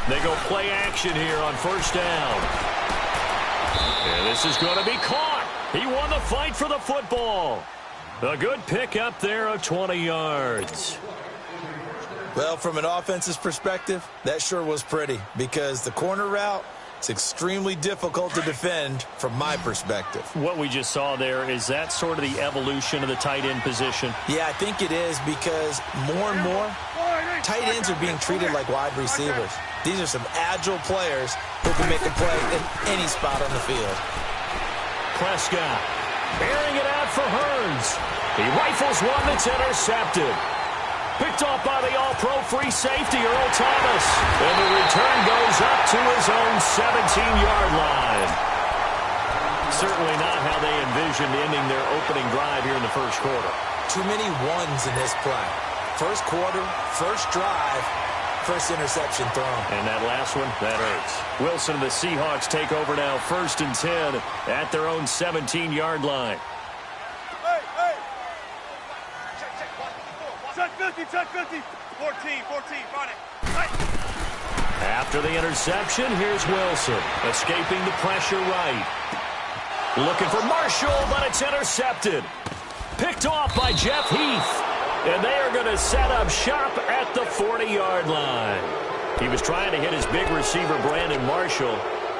They go play action here on first down. And this is going to be caught. He won the fight for the football. A good pick up there of 20 yards. Well, from an offense's perspective, that sure was pretty because the corner route, it's extremely difficult to defend from my perspective. What we just saw there, is that sort of the evolution of the tight end position? Yeah, I think it is because more and more, tight ends are being treated like wide receivers. These are some agile players who can make a play in any spot on the field. Prescott airing it out for Hearns. He rifles one that's intercepted. Picked off by the all-pro free safety, Earl Thomas. And the return goes up to his own 17-yard line. Certainly not how they envisioned ending their opening drive here in the first quarter. Too many ones in this play. First quarter, first drive, first interception thrown. And that last one, that hurts. Wilson and the Seahawks take over now, 1st and 10 at their own 17-yard line. Check 50. 14, run it. After the interception, here's Wilson, escaping the pressure right. Looking for Marshall, but it's intercepted. Picked off by Jeff Heath. And they are going to set up shop at the 40-yard line. He was trying to hit his big receiver, Brandon Marshall.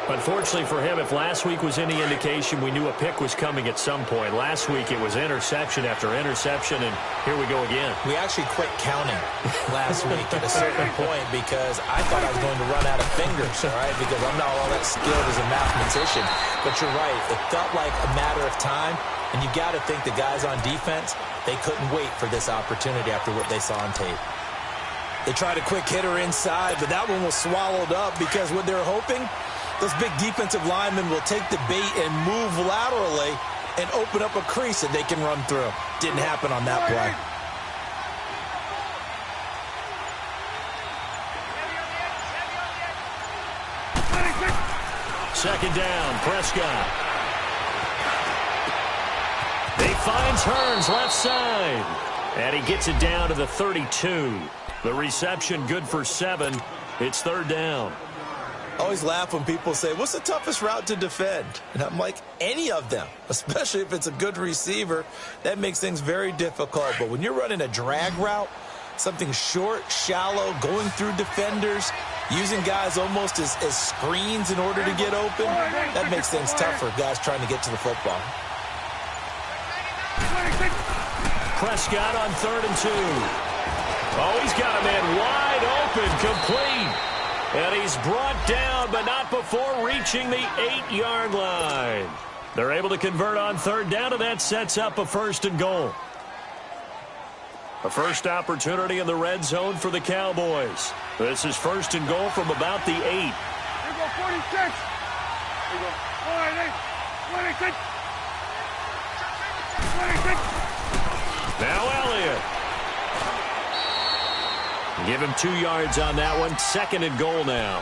Unfortunately for him, if last week was any indication, we knew a pick was coming at some point. Last week, it was interception after interception, and here we go again. We actually quit counting last week at a certain point because I thought I was going to run out of fingers, all right, because I'm not all that skilled as a mathematician. But you're right. It felt like a matter of time, and you got to think the guys on defense, they couldn't wait for this opportunity after what they saw on tape. They tried a quick hitter inside, but that one was swallowed up because what they're hoping, those big defensive linemen will take the bait and move laterally and open up a crease that they can run through. Didn't happen on that play. Second down, Prescott. He finds Hearns left side. And he gets it down to the 32. The reception good for 7. It's 3rd down. I always laugh when people say, what's the toughest route to defend? And I'm like, any of them, especially if it's a good receiver. That makes things very difficult. But when you're running a drag route, something short, shallow, going through defenders, using guys almost as screens in order to get open, that makes things tough for guys trying to get to the football. Prescott on 3rd and 2. Oh, he's got a man wide open, complete. And he's brought down, but not before reaching the 8-yard line. They're able to convert on 3rd down, and that sets up a 1st and goal. A first opportunity in the red zone for the Cowboys. This is 1st and goal from about the 8. Here we go, 46. Here we go. All right, 26. 26. Now Elliott. Give him 2 yards on that one. 2nd and goal now.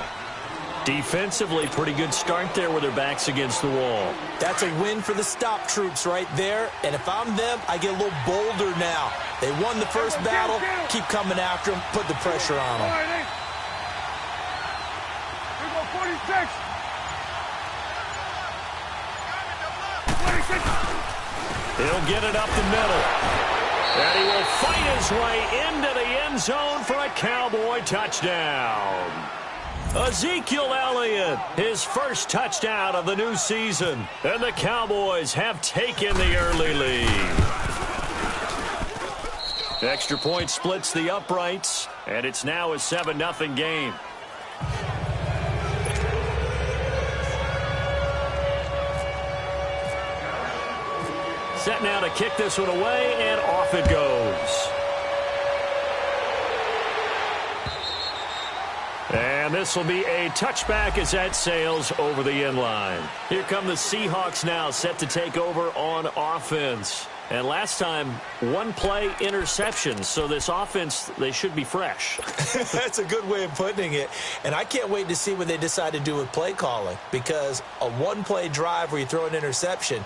Defensively, pretty good start there with their backs against the wall. That's a win for the stop troops right there. And if I'm them, I get a little bolder now. They won the first battle. Keep coming after them. Put the pressure on them. Here we go, 46. 26. He'll get it up the middle. And he will fight his way into the end zone for a Cowboy touchdown. Ezekiel Elliott, his first touchdown of the new season. And the Cowboys have taken the early lead. Extra point splits the uprights, and it's now a 7-0 game. Set now to kick this one away, and off it goes. And this will be a touchback as that sails over the end line. Here come the Seahawks now, set to take over on offense. And last time, 1 play interception. So this offense, they should be fresh. That's a good way of putting it. And I can't wait to see what they decide to do with play calling. Because a 1-play drive where you throw an interception,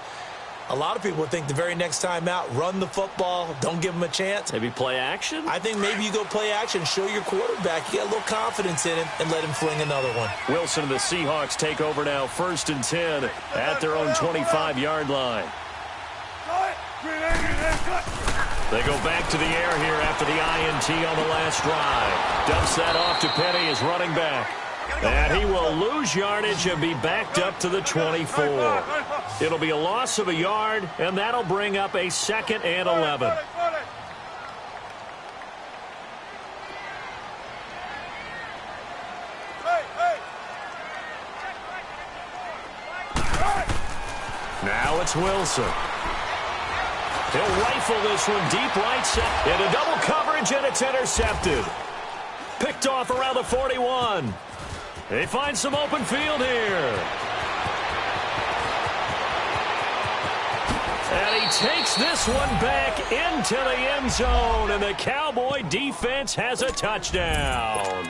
A lot of people think the very next time out, run the football, don't give him a chance. Maybe play action? I think maybe you go play action, show your quarterback, you get a little confidence in him, and let him fling another one. Wilson and the Seahawks take over now, 1st and 10 at their own 25-yard line. They go back to the air here after the INT on the last drive. Dumps that off to Penny as running back. And he will lose yardage and be backed up to the 24. It'll be a loss of a yard, and that'll bring up a 2nd and 11. Now it's Wilson. He'll rifle this one deep right side into double coverage, and it's intercepted. Picked off around the 41. They find some open field here. And he takes this one back into the end zone, and the Cowboy defense has a touchdown.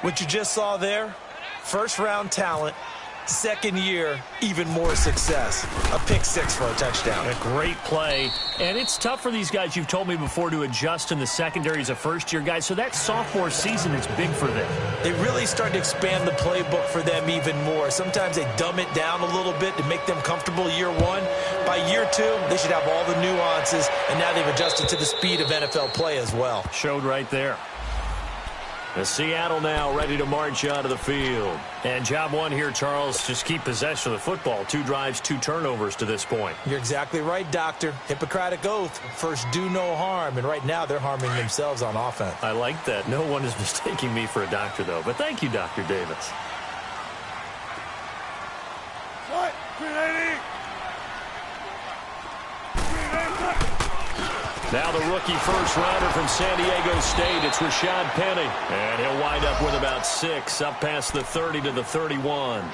What you just saw there, first-round talent, second year, even more success. A pick 6 for a touchdown. A great play. And it's tough for these guys, you've told me before, to adjust in the secondary as a first-year guy. So that sophomore season is big for them. They really start to expand the playbook for them even more. Sometimes they dumb it down a little bit to make them comfortable year one. By year 2, they should have all the nuances, and now they've adjusted to the speed of NFL play as well. Showed right there. The Seattle now ready to march onto the field. And job one here, Charles, just keep possession of the football. 2 drives, 2 turnovers to this point. You're exactly right, Doctor. Hippocratic oath. First, do no harm. And right now, they're harming themselves on offense. I like that. No one is mistaking me for a doctor, though. But thank you, Dr. Davis. Now the rookie first-rounder from San Diego State, it's Rashad Penny. And he'll wind up with about 6, up past the 30 to the 31.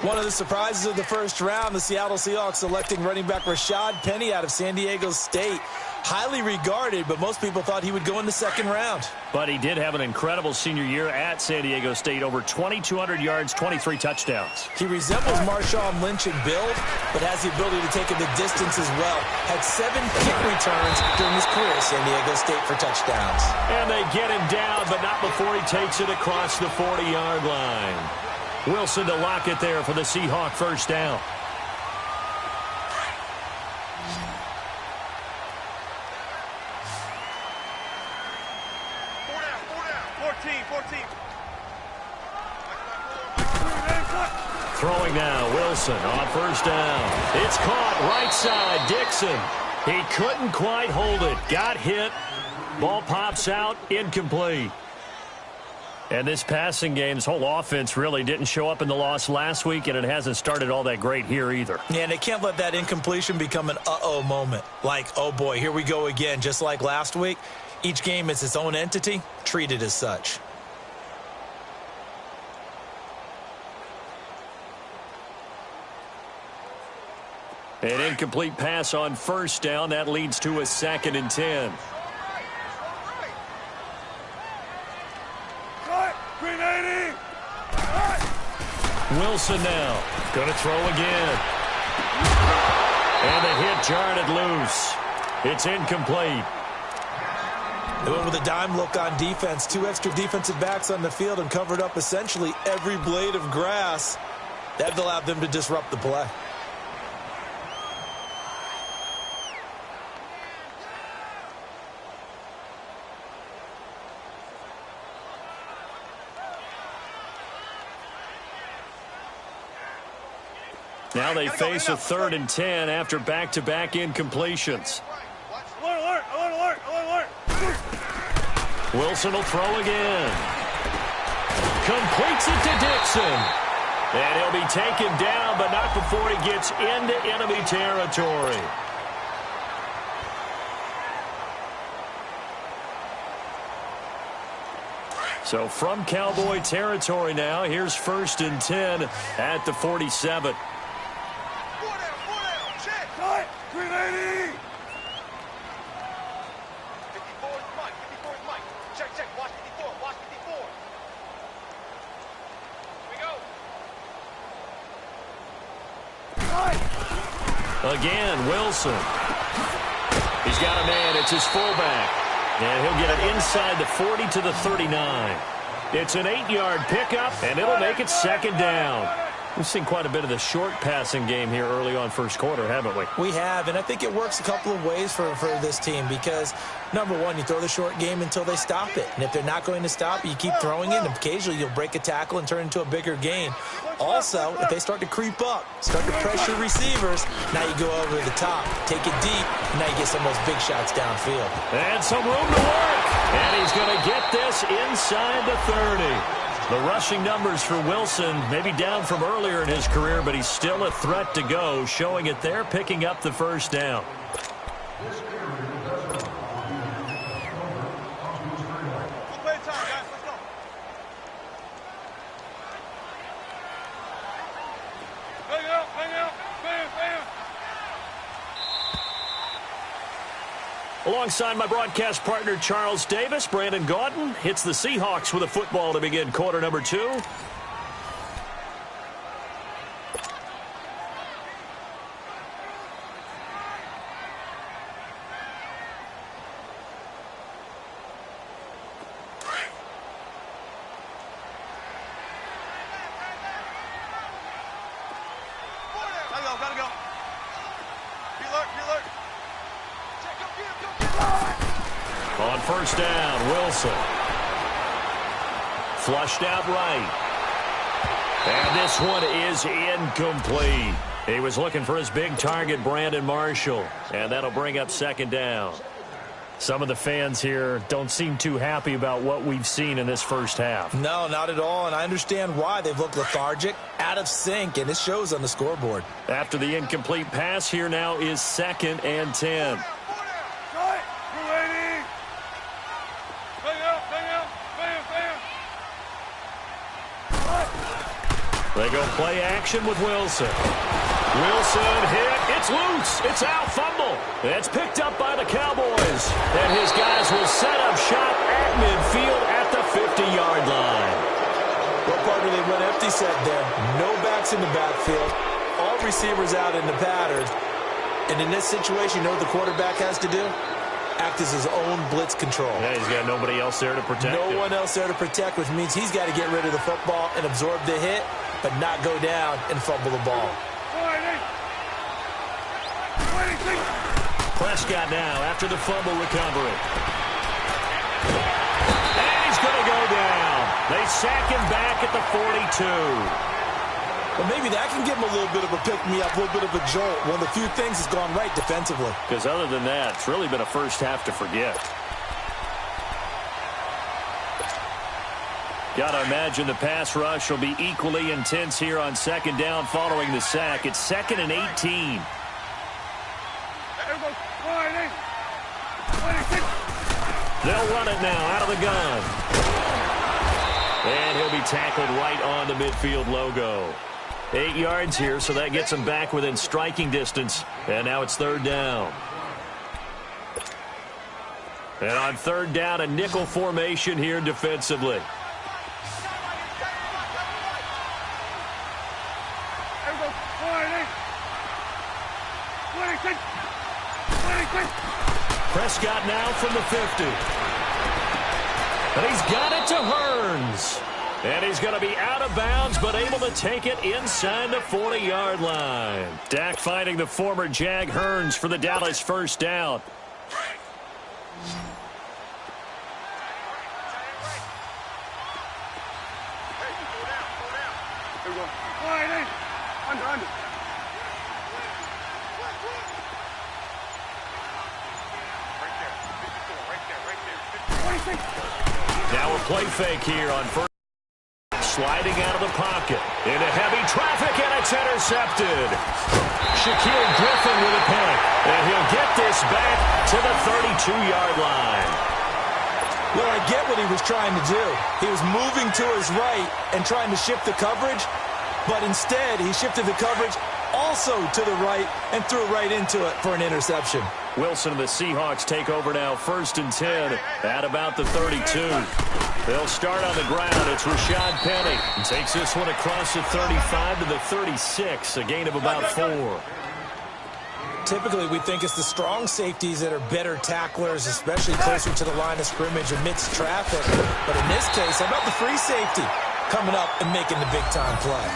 One of the surprises of the first round, the Seattle Seahawks selecting running back Rashad Penny out of San Diego State. Highly regarded, but most people thought he would go in the second round. But he did have an incredible senior year at San Diego State. Over 2,200 yards, 23 touchdowns. He resembles Marshawn Lynch in build, but has the ability to take it the distance as well. Had 7 kick returns during his career at San Diego State for touchdowns. And they get him down, but not before he takes it across the 40-yard line. Wilson to lock it there for the Seahawk first down. Throwing now, Wilson on first down. It's caught right side, Dixon. He couldn't quite hold it. Got hit. Ball pops out, incomplete. And this passing game, this whole offense really didn't show up in the loss last week, and it hasn't started all that great here either. Yeah, and they can't let that incompletion become an uh-oh moment. Like, oh boy, here we go again, just like last week. Each game is its own entity, treated as such. An incomplete pass on first down. That leads to a 2nd and 10. Wilson now. Going to throw again. And the hit jarred it loose. It's incomplete. They went with a dime look on defense. 2 extra defensive backs on the field and covered up essentially every blade of grass. That allowed them to disrupt the play. Now they face a 3rd and 10 after back-to-back incompletions. Alert, alert, alert, alert. Wilson will throw again. Completes it to Dixon. And he'll be taken down, but not before he gets into enemy territory. So from Cowboy territory now, here's 1st and 10 at the 47. Again, Wilson. He's got a man. It's his fullback. And he'll get it inside the 40 to the 39. It's an 8-yard pickup, and it'll make it second down. We've seen quite a bit of the short passing game here early on first quarter, haven't we? We have, and I think it works a couple of ways for this team because, number one, you throw the short game until they stop it. And if they're not going to stop it, you keep throwing it, and occasionally you'll break a tackle and turn into a bigger gain. Also, if they start to creep up, start to pressure receivers, now you go over the top, take it deep, and now you get some of those big shots downfield. And some room to work. And he's going to get this inside the 30. The rushing numbers for Wilson maybe down from earlier in his career, but he's still a threat to go, showing it there, picking up the first down. Alongside my broadcast partner, Charles Davis, Brandon Gaudin hits the Seahawks with a football to begin quarter number 2. Gotta go. Be alert. On first down, Wilson. Flushed out right. And this one is incomplete. He was looking for his big target, Brandon Marshall. And that'll bring up second down. Some of the fans here don't seem too happy about what we've seen in this first half. No, not at all, and I understand why. They've looked lethargic, out of sync, and it shows on the scoreboard. After the incomplete pass, here now is 2nd and 10. They go play action with Wilson. Wilson hit. It's loose. It's out. Fumble. It's picked up by the Cowboys. And his guys will set up shop at midfield at the 50-yard line. What partner they went empty set there. No backs in the backfield. All receivers out in the pattern. And in this situation, you know what the quarterback has to do? Act as his own blitz control. Yeah, he's got nobody else there to protect him. No one else there to protect, which means he's got to get rid of the football and absorb the hit, but not go down and fumble the ball. Prescott now after the fumble recovery. And he's going to go down. They sack him back at the 42. Well, maybe that can give him a little bit of a pick-me-up, a little bit of a jolt. One of the few things that's gone right defensively. Because other than that, it's really been a first half to forget. Got to imagine the pass rush will be equally intense here on second down following the sack. It's 2nd and 18. They'll run it now out of the gun. And he'll be tackled right on the midfield logo. 8 yards here, so that gets him back within striking distance. And now it's 3rd down. And on 3rd down, a nickel formation here defensively. Prescott now from the 50. And he's got it to Hearns. And he's going to be out of bounds, but able to take it inside the 40-yard line. Dak finding the former Jag Hearns for the Dallas first down. Under. Now a play fake here on first. Sliding out of the pocket. Into heavy traffic, and it's intercepted. Shaquille Griffin with a pick. And he'll get this back to the 32-yard line. Well, I get what he was trying to do. He was moving to his right and trying to shift the coverage, but instead he shifted the coverage also to the right, and threw right into it for an interception. Wilson and the Seahawks take over now, 1st and 10 at about the 32. They'll start on the ground. It's Rashad Penny. He takes this one across the 35 to the 36, a gain of about 4. Typically, we think it's the strong safeties that are better tacklers, especially closer to the line of scrimmage amidst traffic. But in this case, how about the free safety coming up and making the big-time play?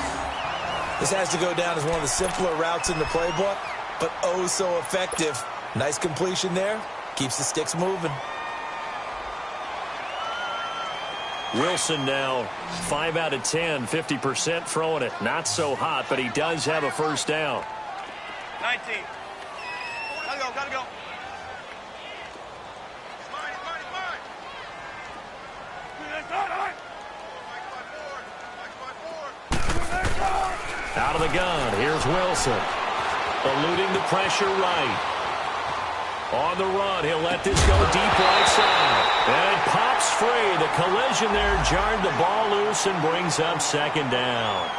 This has to go down as one of the simpler routes in the playbook, but oh so effective. Nice completion there. Keeps the sticks moving. Wilson now 5 out of 10, 50% throwing it. Not so hot, but he does have a first down. 19. Gotta go, gotta go. It's mine, it's mine, it's mine. Out of the gun, here's Wilson. Eluding the pressure right. On the run, he'll let this go deep right side. And it pops free. The collision there jarred the ball loose and brings up 2nd down.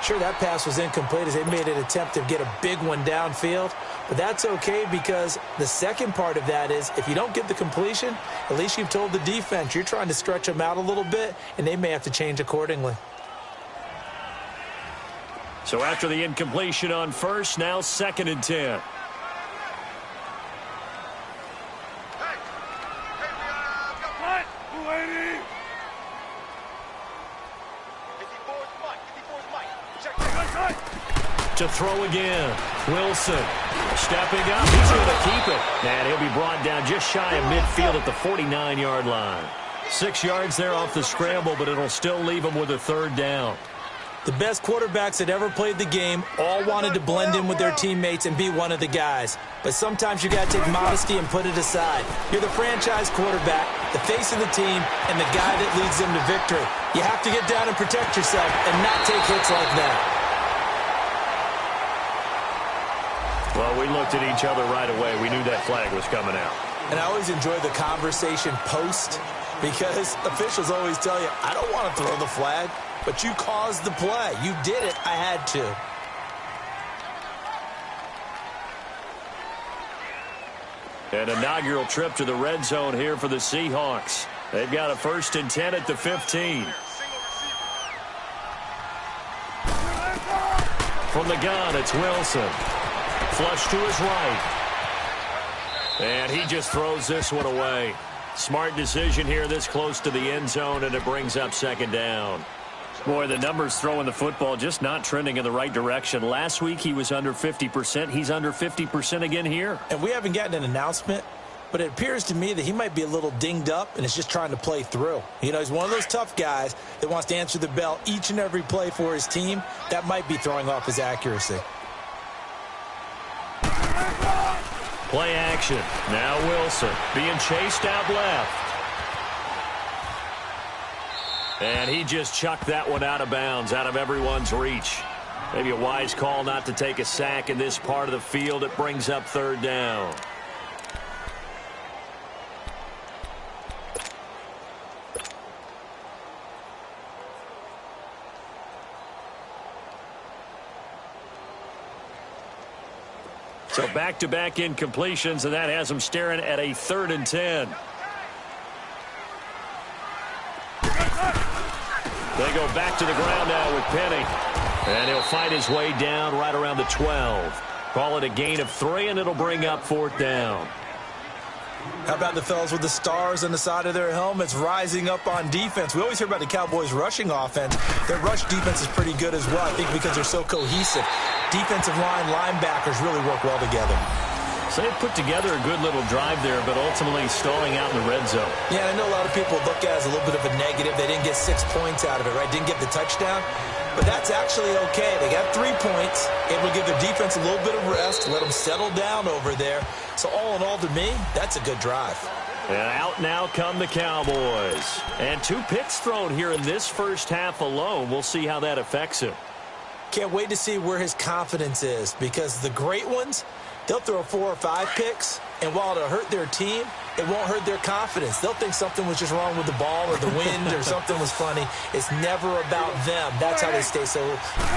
Sure, that pass was incomplete as they made an attempt to get a big one downfield. But that's okay because the second part of that is if you don't get the completion, at least you've told the defense you're trying to stretch them out a little bit, and they may have to change accordingly. So after the incompletion on first, now 2nd and 10. To throw again. Wilson stepping up. He's going to keep it. And he'll be brought down just shy of midfield at the 49-yard line. 6 yards there off the scramble, but it'll still leave him with a 3rd down. The best quarterbacks that ever played the game all wanted to blend in with their teammates and be one of the guys. But sometimes you got to take modesty and put it aside. You're the franchise quarterback, the face of the team, and the guy that leads them to victory. You have to get down and protect yourself and not take hits like that. Well, we looked at each other right away. We knew that flag was coming out. And I always enjoy the conversation post because officials always tell you, I don't want to throw the flag, but you caused the play. You did it. I had to. An inaugural trip to the red zone here for the Seahawks. They've got a 1st and 10 at the 15. From the gun, it's Wilson. Flush to his right. And he just throws this one away. Smart decision here this close to the end zone, and it brings up 2nd down. Boy, the numbers throwing the football just not trending in the right direction. Last week he was under 50%. He's under 50% again here. And we haven't gotten an announcement, but it appears to me that he might be a little dinged up and is just trying to play through. You know, he's one of those tough guys that wants to answer the bell each and every play for his team. That might be throwing off his accuracy. Play action. Now Wilson being chased out left. And he just chucked that one out of bounds, out of everyone's reach. Maybe a wise call not to take a sack in this part of the field. It brings up 3rd down. So back-to-back incompletions, and that has them staring at a 3rd and 10. They go back to the ground now with Penny. And he'll fight his way down right around the 12. Call it a gain of 3, and it'll bring up 4th down. How about the fellas with the stars on the side of their helmets rising up on defense? We always hear about the Cowboys' rushing offense. Their rush defense is pretty good as well, I think, because they're so cohesive. Defensive line, linebackers really work well together. So they put together a good little drive there, but ultimately stalling out in the red zone. Yeah, I know a lot of people look at it as a little bit of a negative. They didn't get 6 points out of it, right? Didn't get the touchdown. But that's actually okay. They got 3 points. Able to give their defense a little bit of rest, let them settle down over there. So all in all, to me, that's a good drive. And out now come the Cowboys. And 2 picks thrown here in this first half alone. We'll see how that affects him. Can't wait to see where his confidence is, because the great ones, they'll throw 4 or 5 picks, And while it'll hurt their team, it won't hurt their confidence. They'll think something was just wrong with the ball or the wind or something was funny. It's never about them. That's how they stay so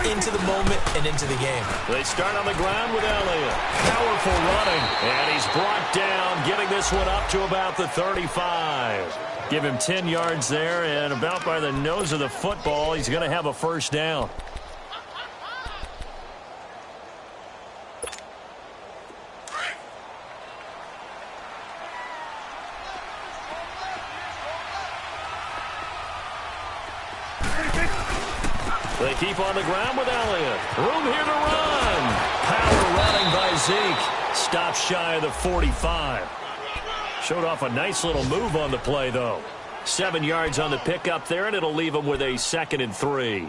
into the moment and into the game. They start on the ground with Elliott. Powerful running. And he's brought down, getting this one up to about the 35. Give him 10 yards there, and about by the nose of the football, he's going to have a first down. They keep on the ground with Elliott. Room here to run. Power running by Zeke. Stops shy of the 45. Showed off a nice little move on the play, though. 7 yards on the pickup there, and it'll leave him with a 2nd and 3.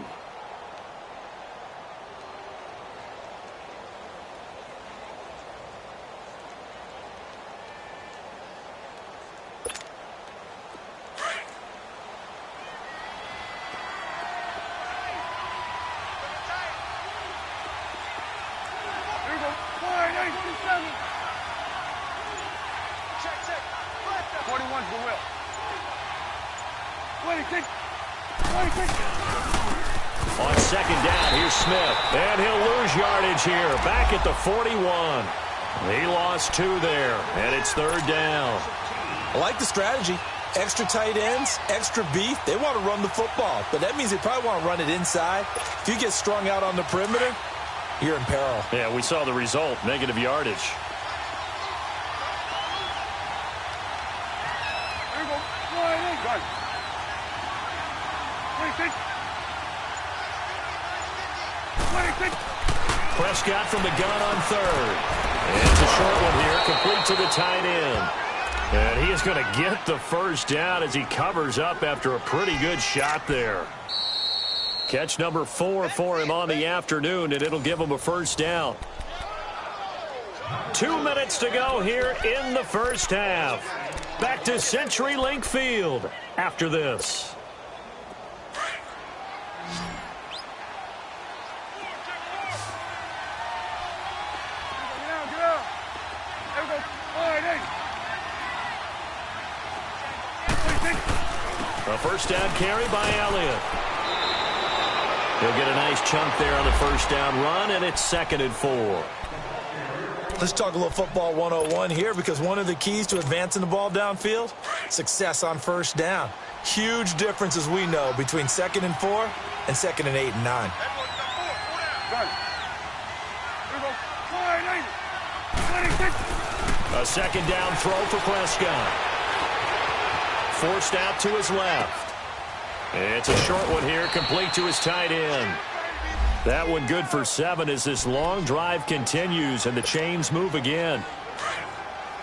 On 2nd down, here's Smith. And he'll lose yardage here. Back at the 41. He lost 2 there. And it's 3rd down. I like the strategy. Extra tight ends, extra beef. They want to run the football. But that means they probably want to run it inside. If you get strung out on the perimeter, you're in peril. Yeah, we saw the result. Negative yardage. Prescott from the gun on 3rd. And it's a short one here, complete to the tight end. And he is going to get the first down as he covers up after a pretty good shot there. Catch number 4 for him on the afternoon, and it'll give him a first down. 2 minutes to go here in the first half. Back to CenturyLink Field after this. A first down carry by Elliott. He'll get a nice chunk there on the first down run, and it's 2nd and 4. Let's talk a little football 101 here, because one of the keys to advancing the ball downfield, success on first down. Huge difference, as we know, between 2nd and 4 and 2nd and 8 and 9. A 2nd down throw for Prescott. Forced out to his left. It's a short one here, complete to his tight end. That one good for 7 as this long drive continues and the chains move again.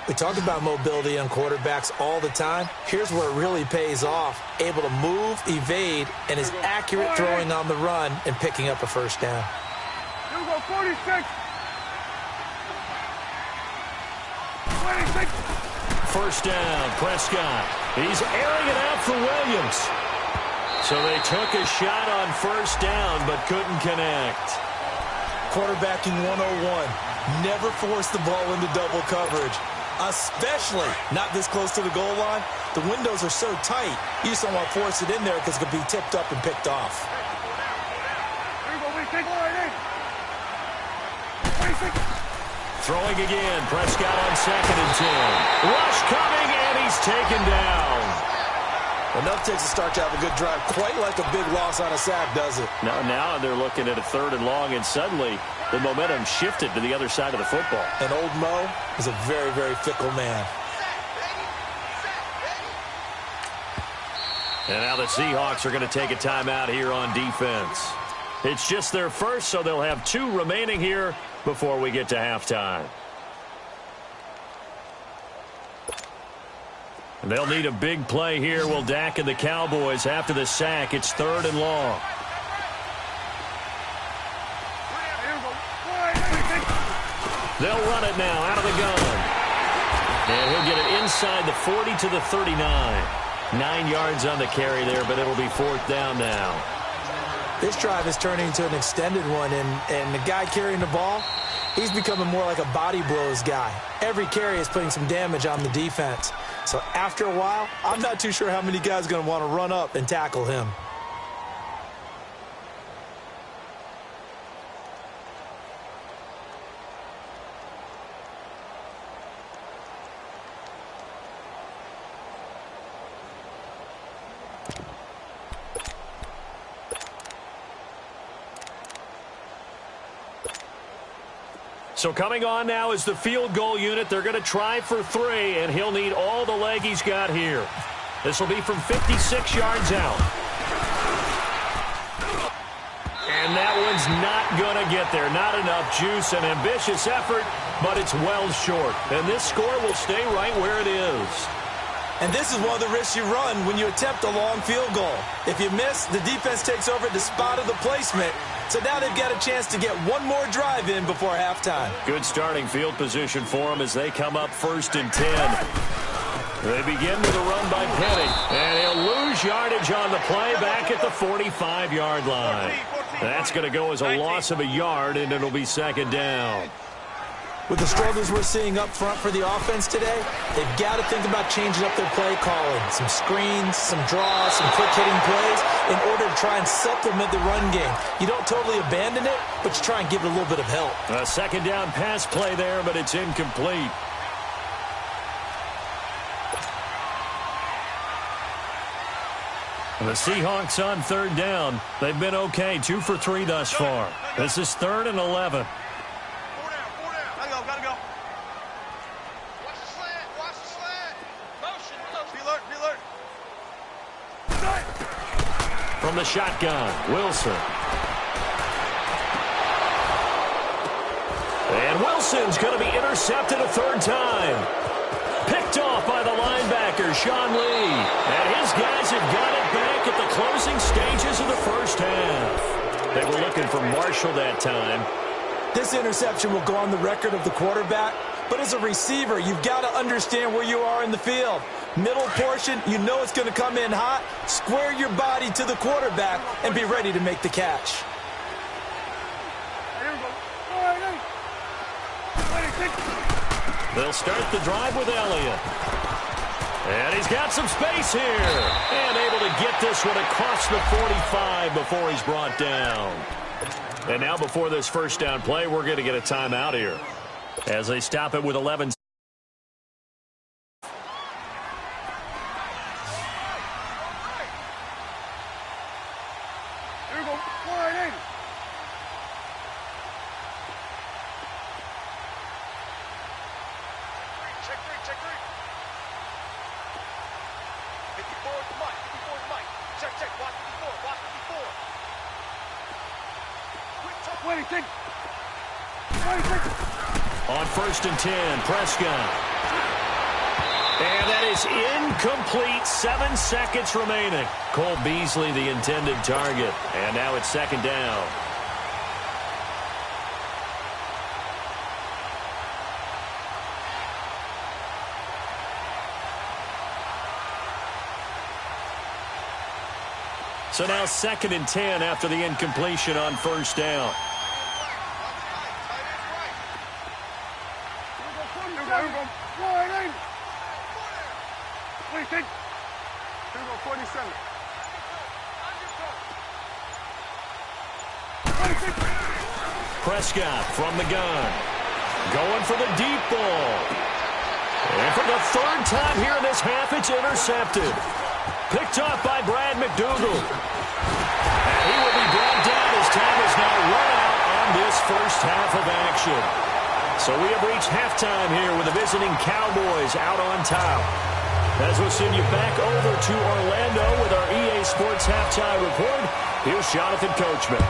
We talk about mobility on quarterbacks all the time. Here's where it really pays off. Able to move, evade, and is accurate throwing on the run and picking up a first down. Here we go, 46. 26. First down, Prescott. He's airing it out for Williams. So they took a shot on first down but couldn't connect. Quarterbacking 101. Never force the ball into double coverage, especially not this close to the goal line. The windows are so tight, you just don't want to force it in there because it could be tipped up and picked off. Here we go, we take line 26. Throwing again, Prescott on 2nd and 10. Rush coming, and he's taken down. Enough takes to start to have a good drive. Quite like a big loss on a sack, does it? Now they're looking at a 3rd and long, and suddenly the momentum shifted to the other side of the football. And old Mo is a very, very fickle man. And now the Seahawks are going to take a timeout here on defense. It's just their first, so they'll have 2 remaining here before we get to halftime. And they'll need a big play here. Will Dak and the Cowboys after the sack. It's 3rd and long. They'll run it now out of the gun. And he'll get it inside the 40 to the 39. 9 yards on the carry there, but it'll be 4th down now. This drive is turning into an extended one, and the guy carrying the ball, He's becoming more like a body blows guy. Every carry is putting some damage on the defense. So after a while, I'm not too sure how many guys are going to want to run up and tackle him. So coming on now is the field goal unit. They're going to try for 3, and he'll need all the leg he's got here. This will be from 56 yards out. And that one's not going to get there. Not enough juice. An ambitious effort, but it's well short. And this score will stay right where it is. And this is one of the risks you run when you attempt a long field goal. If you miss, the defense takes over at the spot of the placement. So now they've got a chance to get one more drive in before halftime. Good starting field position for them as they come up 1st and 10. They begin with a run by Penny. And he'll lose yardage on the play back at the 45-yard line. That's going to go as a loss of a yard, and it'll be 2nd down. With the struggles we're seeing up front for the offense today, they've got to think about changing up their play calling. Some screens, some draws, some quick-hitting plays in order to try and supplement the run game. You don't totally abandon it, but you try and give it a little bit of help. A 2nd down pass play there, but it's incomplete. The Seahawks on 3rd down. They've been okay, 2 for 3 thus far. This is 3rd and 11. From the shotgun, Wilson. And Wilson's going to be intercepted a 3rd time. Picked off by the linebacker, Sean Lee. And his guys have got it back at the closing stages of the 1st half. They were looking for Marshall that time. This interception will go on the record of the quarterback, but as a receiver, you've got to understand where you are in the field. Middle portion, you know it's going to come in hot. Square your body to the quarterback and be ready to make the catch. They'll start the drive with Elliott. And he's got some space here. And able to get this one across the 45 before he's brought down. And now before this 1st down play, we're going to get a timeout here as they stop it with 11. On 1st and 10, Prescott. And that is incomplete. 7 seconds remaining. Cole Beasley, the intended target. And now it's 2nd down. So now 2nd and 10 after the incompletion on 1st down. Prescott from the gun. Going for the deep ball. And for the 3rd time here in this half, it's intercepted. Picked off by Brad McDougal. And he will be brought down as time is now run out on this 1st half of action. So we have reached halftime here with the visiting Cowboys out on top. As we'll send you back over to Orlando with our EA Sports Halftime Report, here's Jonathan Coachman.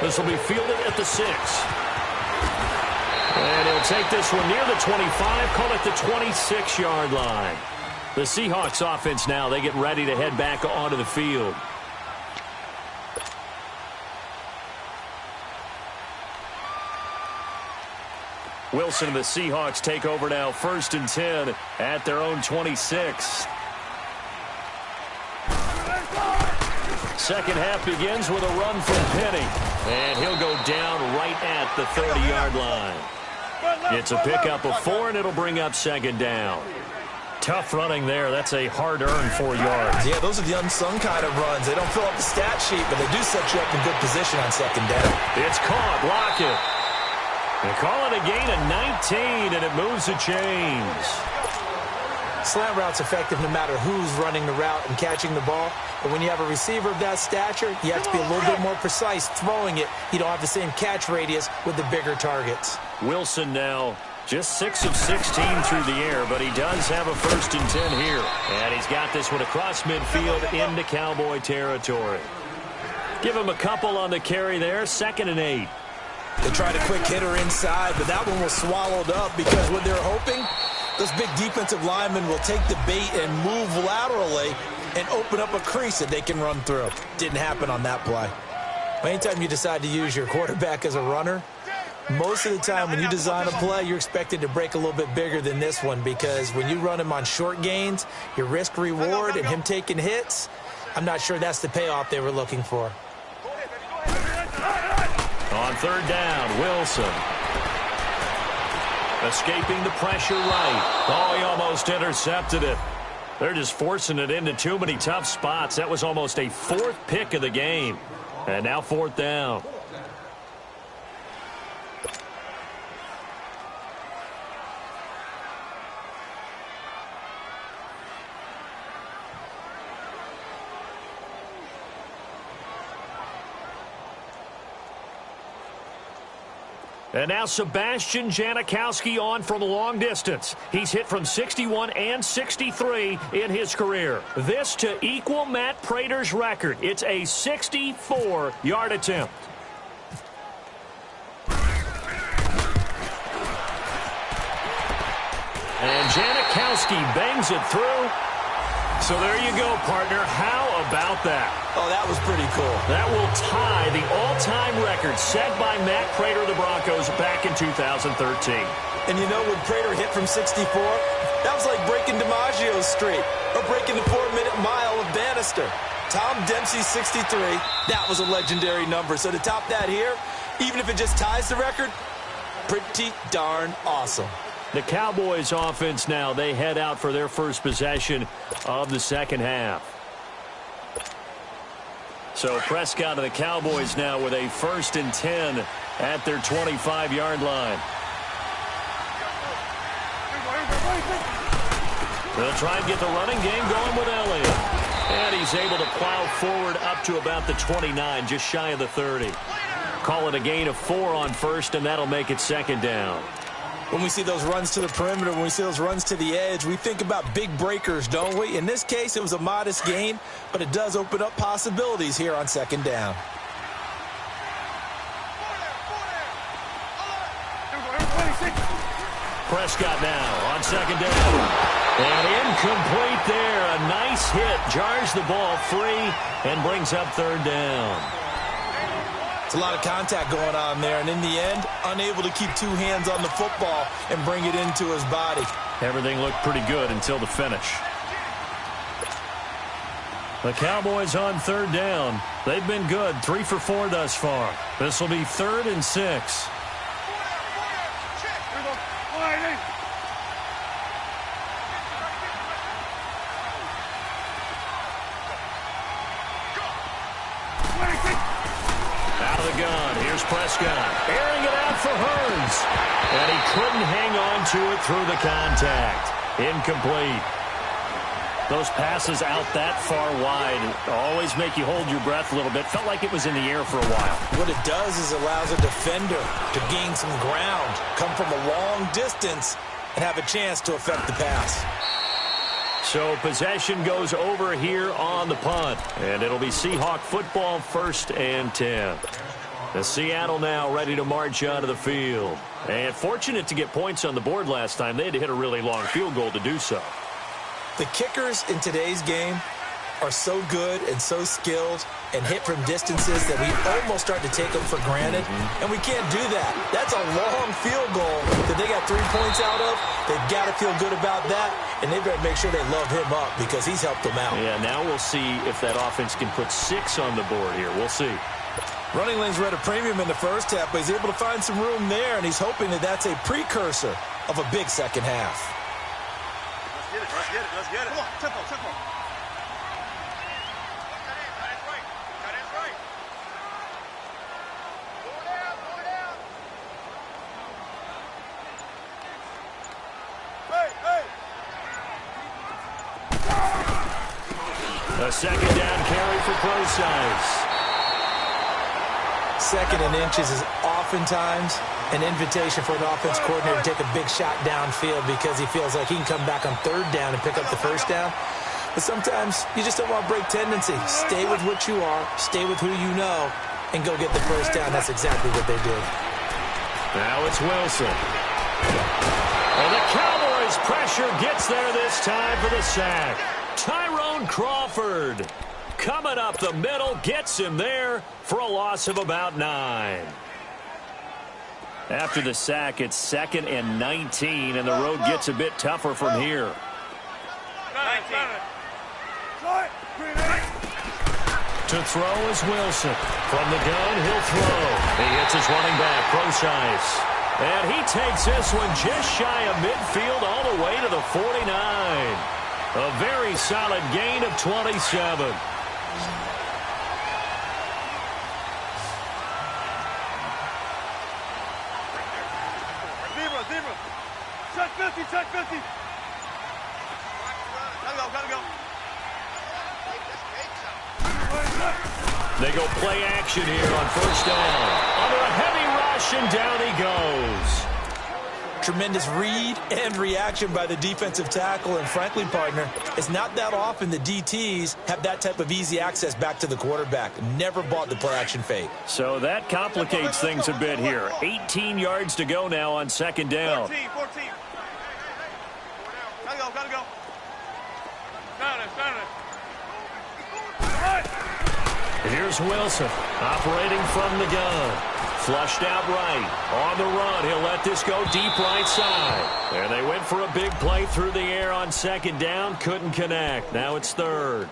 This will be fielded at the 6. And he'll take this one near the 25, call it the 26-yard line. The Seahawks offense now, they get ready to head back onto the field. Wilson and the Seahawks take over now 1st and 10 at their own 26. second half begins with a run from Penny. And he'll go down right at the 30-yard line. It's a pickup of 4, and it'll bring up second down. Tough running there. That's a hard-earned 4 yards. Yeah, those are the unsung kind of runs. They don't fill up the stat sheet, but they do set you up in good position on second down. It's caught. Lockett. They call it a gain of 19, and it moves the chains. Slant route's effective no matter who's running the route and catching the ball. But when you have a receiver of that stature, you have to be a little bit more precise throwing it. You don't have the same catch radius with the bigger targets. Wilson now just 6 of 16 through the air, but he does have a 1st and 10 here. And he's got this one across midfield into Cowboy territory. Give him a couple on the carry there, 2nd and 8. They tried a quick hitter inside, but that one was swallowed up because what they're hoping, those big defensive linemen will take the bait and move laterally and open up a crease that they can run through. Didn't happen on that play. Anytime you decide to use your quarterback as a runner, most of the time when you design a play, you're expected to break a little bit bigger than this one because when you run him on short gains, your risk-reward and him taking hits, I'm not sure that's the payoff they were looking for. On 3rd down, Wilson. Escaping the pressure right. Oh, he almost intercepted it. They're just forcing it into too many tough spots. That was almost a 4th pick of the game. And now 4th down. And now Sebastian Janikowski on from a long distance. He's hit from 61 and 63 in his career. This to equal Matt Prater's record. It's a 64-yard attempt. And Janikowski bangs it through. So there you go, partner. How about that? Oh, that was pretty cool. That will tie the all-time record set by Matt Prater of the Broncos back in 2013. And you know, when Prater hit from 64, that was like breaking DiMaggio's streak or breaking the 4-minute mile of Bannister. Tom Dempsey's 63, that was a legendary number. So to top that here, even if it just ties the record, pretty darn awesome. The Cowboys offense now, they head out for their first possession of the second half. So Prescott of the Cowboys now with a 1st and 10 at their 25-yard line. They'll try and get the running game going with Elliott. And he's able to plow forward up to about the 29, just shy of the 30. Call it a gain of 4 on 1st, and that'll make it 2nd down. When we see those runs to the perimeter, when we see those runs to the edge, we think about big breakers, don't we? In this case, it was a modest gain, but it does open up possibilities here on 2nd down. Prescott now on 2nd down. And incomplete there. A nice hit. Jars the ball free and brings up 3rd down. It's a lot of contact going on there, and in the end, unable to keep 2 hands on the football and bring it into his body. Everything looked pretty good until the finish. The Cowboys on 3rd down. They've been good, 3 for 4 thus far. This will be 3rd and 6. Out of the gun, here's Prescott. Airing it out for Hurns. And he couldn't hang on to it through the contact. Incomplete. Those passes out that far wide always make you hold your breath a little bit. Felt like it was in the air for a while. What it does is allows a defender to gain some ground, come from a long distance, and have a chance to affect the pass. So possession goes over here on the punt. And it'll be Seahawk football, 1st and 10. The Seattle now ready to march out of the field. And fortunate to get points on the board last time. They had to hit a really long field goal to do so. The kickers in today's game are so good and so skilled and hit from distances that we almost start to take them for granted, and we can't do that. That's a long field goal that they got 3 points out of. They've got to feel good about that, and they better make sure they love him up because he's helped them out. Yeah, now we'll see if that offense can put 6 on the board here. We'll see. Running lanes were at a premium in the first half, but he's able to find some room there, and he's hoping that that's a precursor of a big second half. Let's get it, let's get it, let's get it. Come on, tempo, tempo. A second down carry for Procise. Second and inches is oftentimes an invitation for an offense coordinator to take a big shot downfield because he feels like he can come back on third down and pick up the first down. But sometimes you just don't want to break tendency. Stay with what you are, stay with who you know, and go get the first down. That's exactly what they did. Now it's Wilson. And the Cowboys' pressure gets there this time for the sack. Tyrone Crawford coming up the middle, gets him there for a loss of about 9. After the sack, it's 2nd and 19, and the road gets a bit tougher from here. 19. To throw is Wilson. From the gun, he'll throw. He hits his running back, Procise. And he takes this one just shy of midfield all the way to the 49. A very solid gain of 27. Zebra. Check 50, check 50. Gotta go. They go play action here on first down. Under a heavy rush, and down he goes. Tremendous read and reaction by the defensive tackle, and frankly, partner, it's not that often the DTs have that type of easy access back to the quarterback. Never bought the play-action fake. So that complicates things a bit here. 18 yards to go now on second down. 14. Gotta go. Down it. Here's Wilson operating from the gun. Flushed out right. On the run, he'll let this go deep right side. And they went for a big play through the air on second down. Couldn't connect. Now it's third.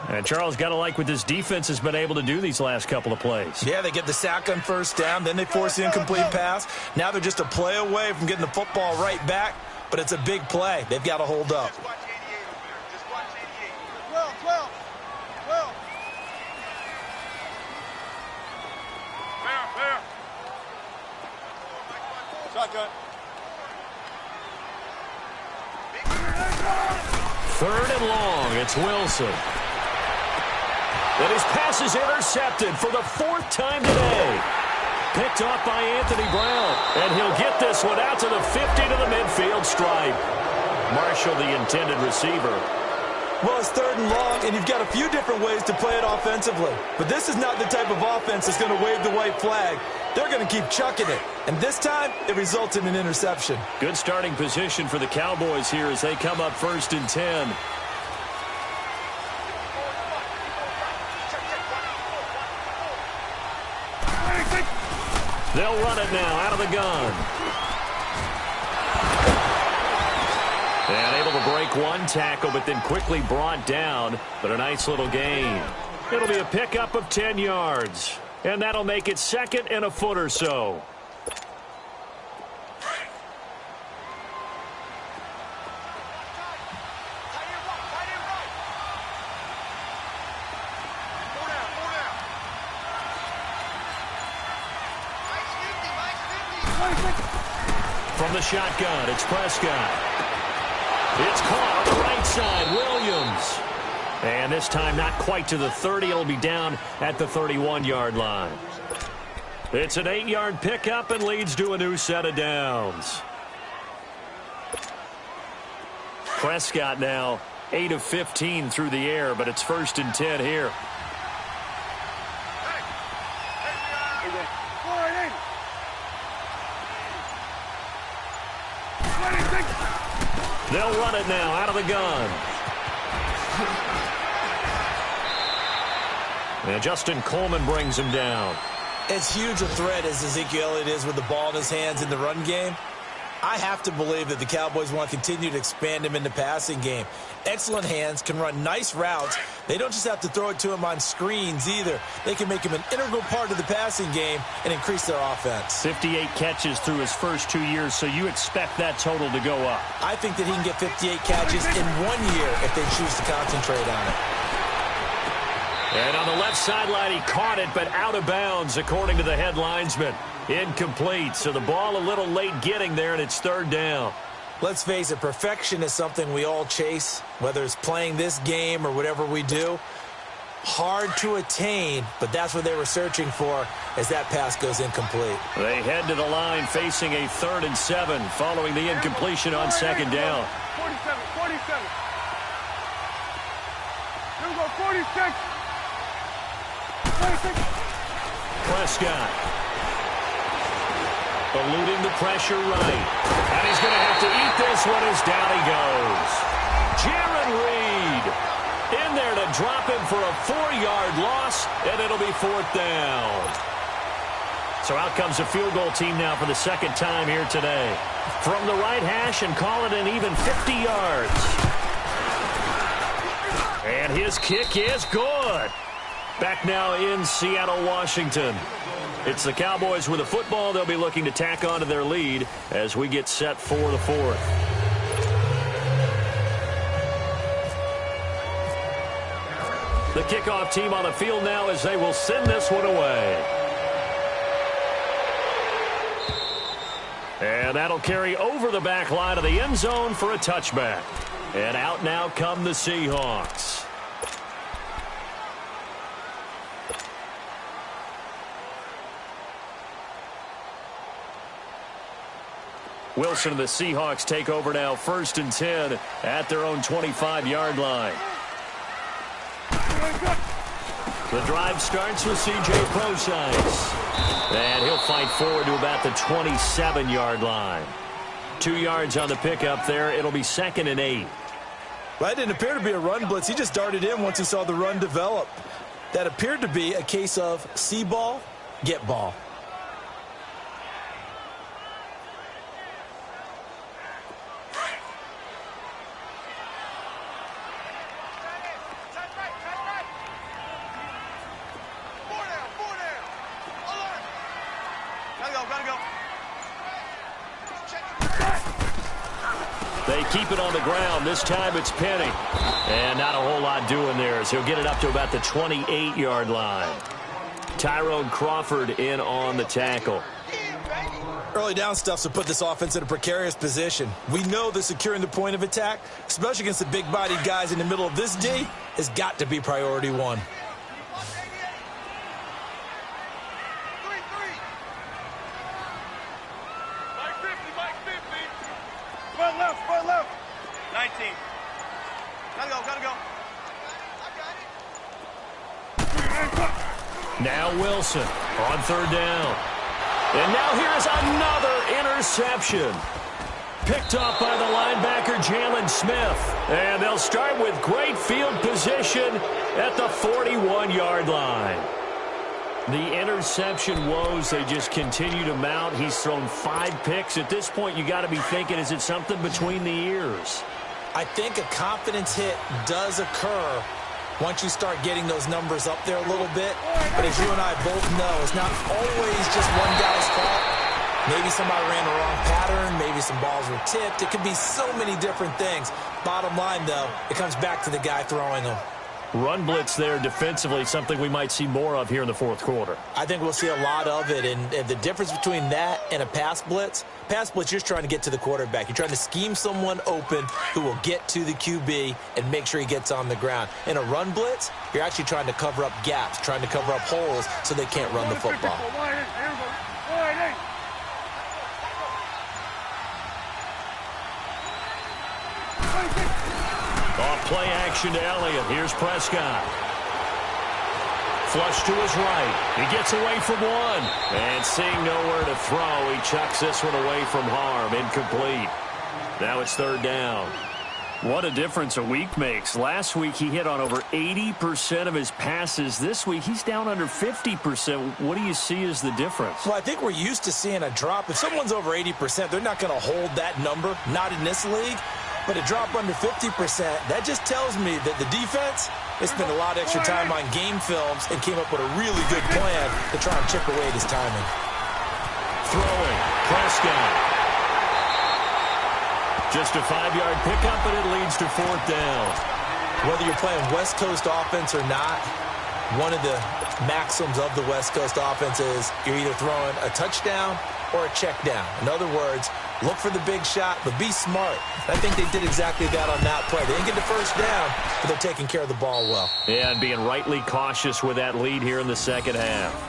And Charles, got to like what this defense has been able to do these last couple of plays. Yeah, they get the sack on first down, then they force the incomplete pass. Now they're just a play away from getting the football right back, but it's a big play. They've got to hold up. Just watch 88 over here. 12. Fair. Shotgun. Third and long. It's Wilson. And his pass is intercepted for the 4th time today. Picked off by Anthony Brown. And he'll get this one out to the 50 to the midfield stripe. Marshall, the intended receiver. Well, it's third and long, and you've got a few different ways to play it offensively. But this is not the type of offense that's going to wave the white flag. They're going to keep chucking it. And this time, it results in an interception. Good starting position for the Cowboys here as they come up 1st and 10. They'll run it now out of the gun. And able to break one tackle, but then quickly brought down. But a nice little gain. It'll be a pickup of 10 yards. And that'll make it 2nd and a foot or so. From the shotgun, it's Prescott. It's caught on the right side, Williams. And this time not quite to the 30. It'll be down at the 31-yard line. It's an 8-yard pickup and leads to a new set of downs. Prescott now 8 of 15 through the air, but it's 1st and 10 here. They'll run it now out of the gun. And Justin Coleman brings him down. As huge a threat as Ezekiel Elliott is with the ball in his hands in the run game, I have to believe that the Cowboys want to continue to expand him in the passing game. Excellent hands, can run nice routes. They don't just have to throw it to him on screens either. They can make him an integral part of the passing game and increase their offense. 58 catches through his first 2 years, so you expect that total to go up. I think that he can get 58 catches in 1 year if they choose to concentrate on it. And on the left sideline, he caught it, but out of bounds, according to the head linesman. Incomplete, so the ball a little late getting there, and it's third down. Let's face it, perfection is something we all chase, whether it's playing this game or whatever we do. Hard to attain, but that's what they were searching for as that pass goes incomplete. They head to the line facing a 3rd and 7 following the incompletion on second down. 47. Here we go, 46. 46. Prescott eluding the pressure right. And he's going to have to eat this one as down he goes. Jaron Reed in there to drop him for a 4-yard loss, and it'll be 4th down. So out comes a field goal team now for the second time here today. From the right hash and call it an even 50 yards. And his kick is good. Back now in Seattle, Washington. It's the Cowboys with the football. They'll be looking to tack on to their lead as we get set for the 4th. The kickoff team on the field now as they will send this one away. And that'll carry over the back line of the end zone for a touchback. And out now come the Seahawks. Wilson and the Seahawks take over now, 1st and 10 at their own 25-yard line. The drive starts with C.J. Prosise. And he'll fight forward to about the 27-yard line. 2 yards on the pickup there. It'll be 2nd and 8. That didn't appear to be a run blitz. He just darted in once he saw the run develop. That appeared to be a case of see ball, get ball. They keep it on the ground. This time it's Penny. And not a whole lot doing there as he'll get it up to about the 28-yard line. Tyrone Crawford in on the tackle. Early down stuffs will put this offense in a precarious position. We know that securing the point of attack, especially against the big-bodied guys in the middle of this D, has got to be priority one. Spot left. 19. Gotta go. Now Wilson on 3rd down. And now here's another interception. Picked off by the linebacker, Jalen Smith. And they'll start with great field position at the 41-yard line. The interception woes, they just continue to mount. He's thrown 5 picks. At this point, you got to be thinking, is it something between the ears? I think a confidence hit does occur once you start getting those numbers up there a little bit. But as you and I both know, it's not always just one guy's fault. Maybe somebody ran the wrong pattern. Maybe some balls were tipped. It could be so many different things. Bottom line, though, it comes back to the guy throwing them. Run blitz there defensively, something we might see more of here in the 4th quarter. I think we'll see a lot of it, and the difference between that and a pass blitz, you're just trying to get to the quarterback. You're trying to scheme someone open who will get to the QB and make sure he gets on the ground. In a run blitz, you're actually trying to cover up gaps, trying to cover up holes so they can't run the football. Off play action to Elliott. Here's Prescott. Flush to his right. He gets away from one. And seeing nowhere to throw, he chucks this one away from harm. Incomplete. Now it's 3rd down. What a difference a week makes. Last week he hit on over 80% of his passes. This week he's down under 50%. What do you see as the difference? Well, I think we're used to seeing a drop. If someone's over 80%, they're not going to hold that number, not in this league. But a drop under 50%, that just tells me that the defense, they spent a lot of extra time on game films and came up with a really good plan to try and chip away at his timing. Throwing, Prescott. Just a 5-yard pickup, and it leads to 4th down. Whether you're playing West Coast offense or not, one of the maxims of the West Coast offense is you're either throwing a touchdown or a check down. In other words, look for the big shot, but be smart. I think they did exactly that on that play. They didn't get the first down, but they're taking care of the ball well. Yeah, and being rightly cautious with that lead here in the second half.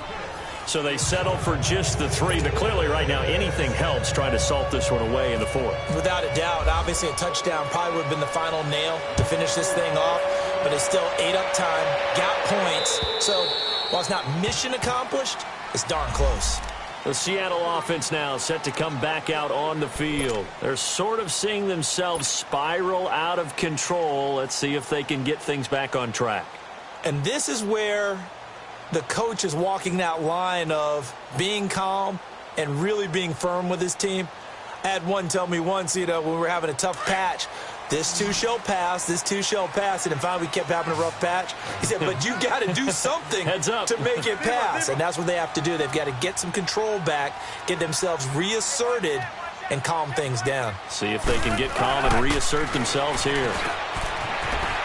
So they settle for just the 3, but clearly right now anything helps trying to salt this one away in the 4th. Without a doubt, obviously a touchdown probably would have been the final nail to finish this thing off, but it's still ate up time, got points. So while it's not mission accomplished, it's darn close. The Seattle offense now set to come back out on the field. They're sort of seeing themselves spiral out of control. Let's see if they can get things back on track. And this is where the coach is walking that line of being calm and really being firm with his team. I had one tell me once, when we were having a tough patch, this too shall pass, this too shall pass. And finally we kept having a rough patch. He said, but you got to do something to make it pass. And that's what they have to do. They've got to get some control back, get themselves reasserted, and calm things down. See if they can get calm and reassert themselves here.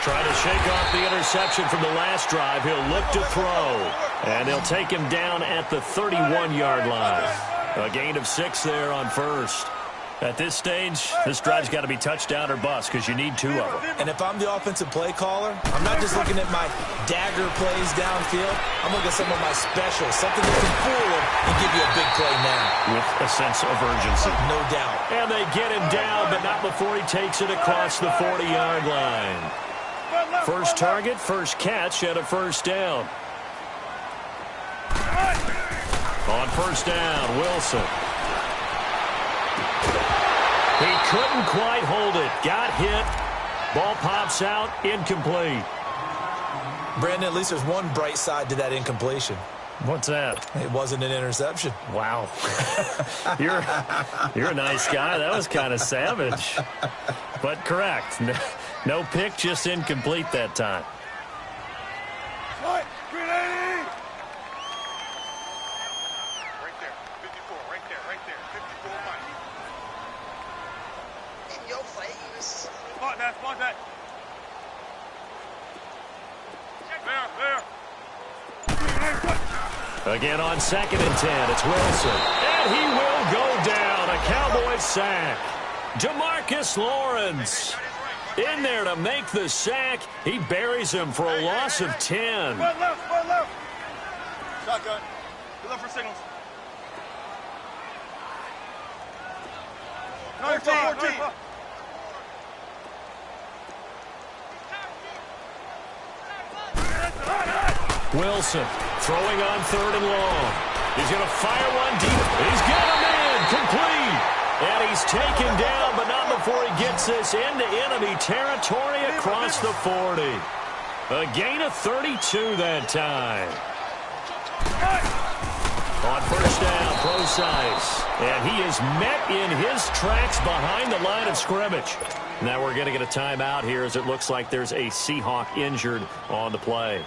Trying to shake off the interception from the last drive. He'll look to throw. And they'll take him down at the 31-yard line. A gain of 6 there on first. At this stage, this drive's got to be touchdown or bust because you need 2 of them. And if I'm the offensive play caller, I'm not just looking at my dagger plays downfield. I'm looking at some of my specials, something that can fool him and give you a big play now. With a sense of urgency. No doubt. And they get him down, but not before he takes it across the 40-yard line. First target, first catch, and a first down. On first down, Wilson. He couldn't quite hold it. Got hit. Ball pops out. Incomplete. Brandon, at least there's one bright side to that incompletion. What's that? It wasn't an interception. Wow. You're a nice guy. That was kind of savage. But correct. No pick, just incomplete that time. Again on 2nd and 10, it's Wilson. And he will go down. A Cowboys sack. DeMarcus Lawrence in there to make the sack. He buries him for a loss of 10. Left. Shotgun. Good luck for signals. 14. Wilson throwing on 3rd and long. He's going to fire one deep. He's got him in. Complete. And he's taken down, but not before he gets this into enemy territory across the 40. A gain of 32 that time. On first down, Procise. And he is met in his tracks behind the line of scrimmage. Now we're going to get a timeout here as it looks like there's a Seahawk injured on the play.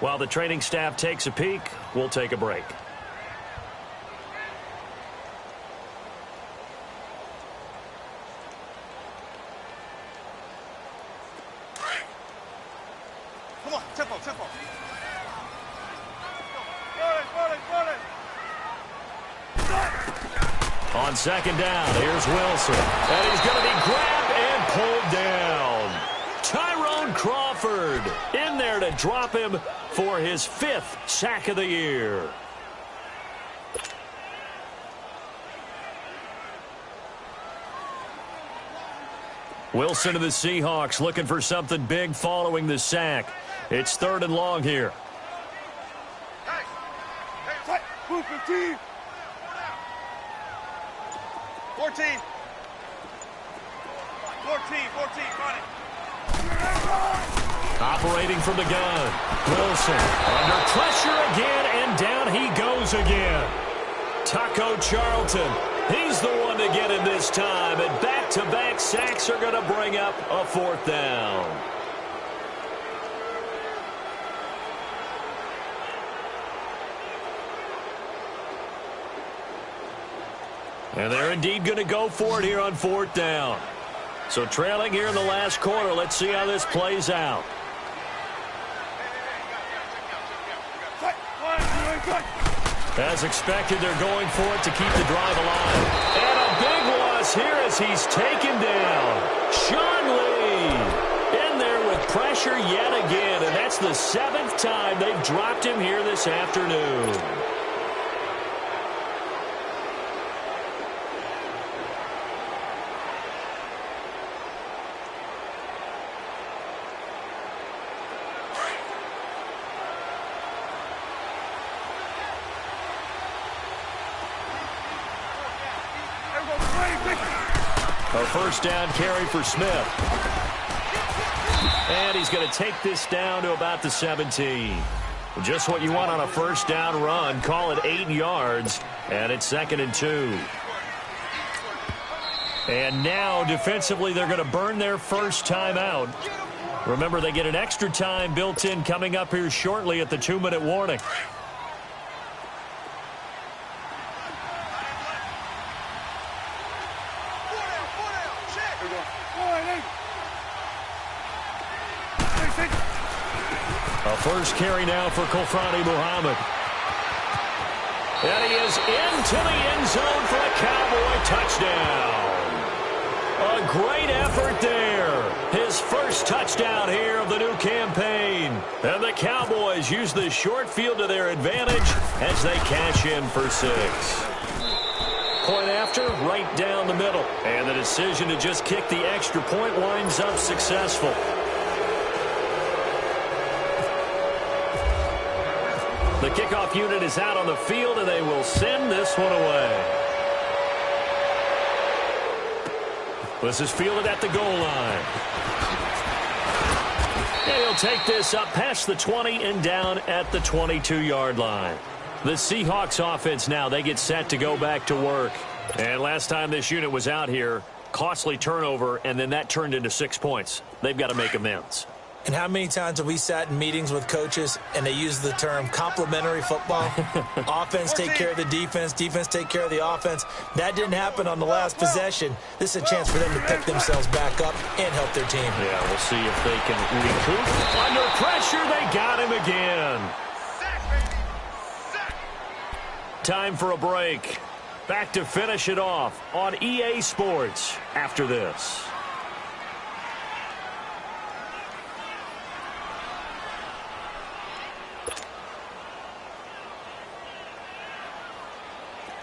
While the training staff takes a peek, we'll take a break. Come on, tempo. On 2nd down, here's Wilson. And he's going to be grabbed and pulled down. Tyrone Crawford in there to drop him for his 5th sack of the year. Wilson to the Seahawks looking for something big following the sack. It's 3rd and long here. Hey, move 15. 14. 14, run it. Operating from the gun. Wilson under pressure again, and down he goes again. Taco Charlton, he's the one to get him this time, and back-to-back sacks are going to bring up a 4th down. And they're indeed going to go for it here on 4th down. So trailing here in the last quarter, let's see how this plays out. As expected, they're going for it to keep the drive alive. And a big loss here as he's taken down. Sean Lee in there with pressure yet again, and that's the 7th time they've dropped him here this afternoon. A 1st down carry for Smith. And he's going to take this down to about the 17. Just what you want on a 1st down run. Call it 8 yards. And it's 2nd and 2. And now, defensively, they're going to burn their first timeout. Remember, they get an extra time built in coming up here shortly at the 2-minute warning. A 1st carry now for Kofrani Muhammad. And he is into the end zone for a Cowboy touchdown. A great effort there. His first touchdown here of the new campaign. And the Cowboys use the short field to their advantage as they cash in for 6. Point after, right down the middle. And the decision to just kick the extra point winds up successful. The kickoff unit is out on the field, and they will send this one away. This is fielded at the goal line. And he'll take this up past the 20 and down at the 22-yard line. The Seahawks offense now, they get set to go back to work. And last time this unit was out here, costly turnover, and then that turned into 6 points. They've got to make amends. And how many times have we sat in meetings with coaches and they use the term complementary football? Offense take care of the defense, defense take care of the offense. That didn't happen on the last possession. This is a chance for them to pick themselves back up and help their team. Yeah, we'll see if they can recoup. Under pressure, they got him again. Time for a break. Back to finish it off on EA Sports after this.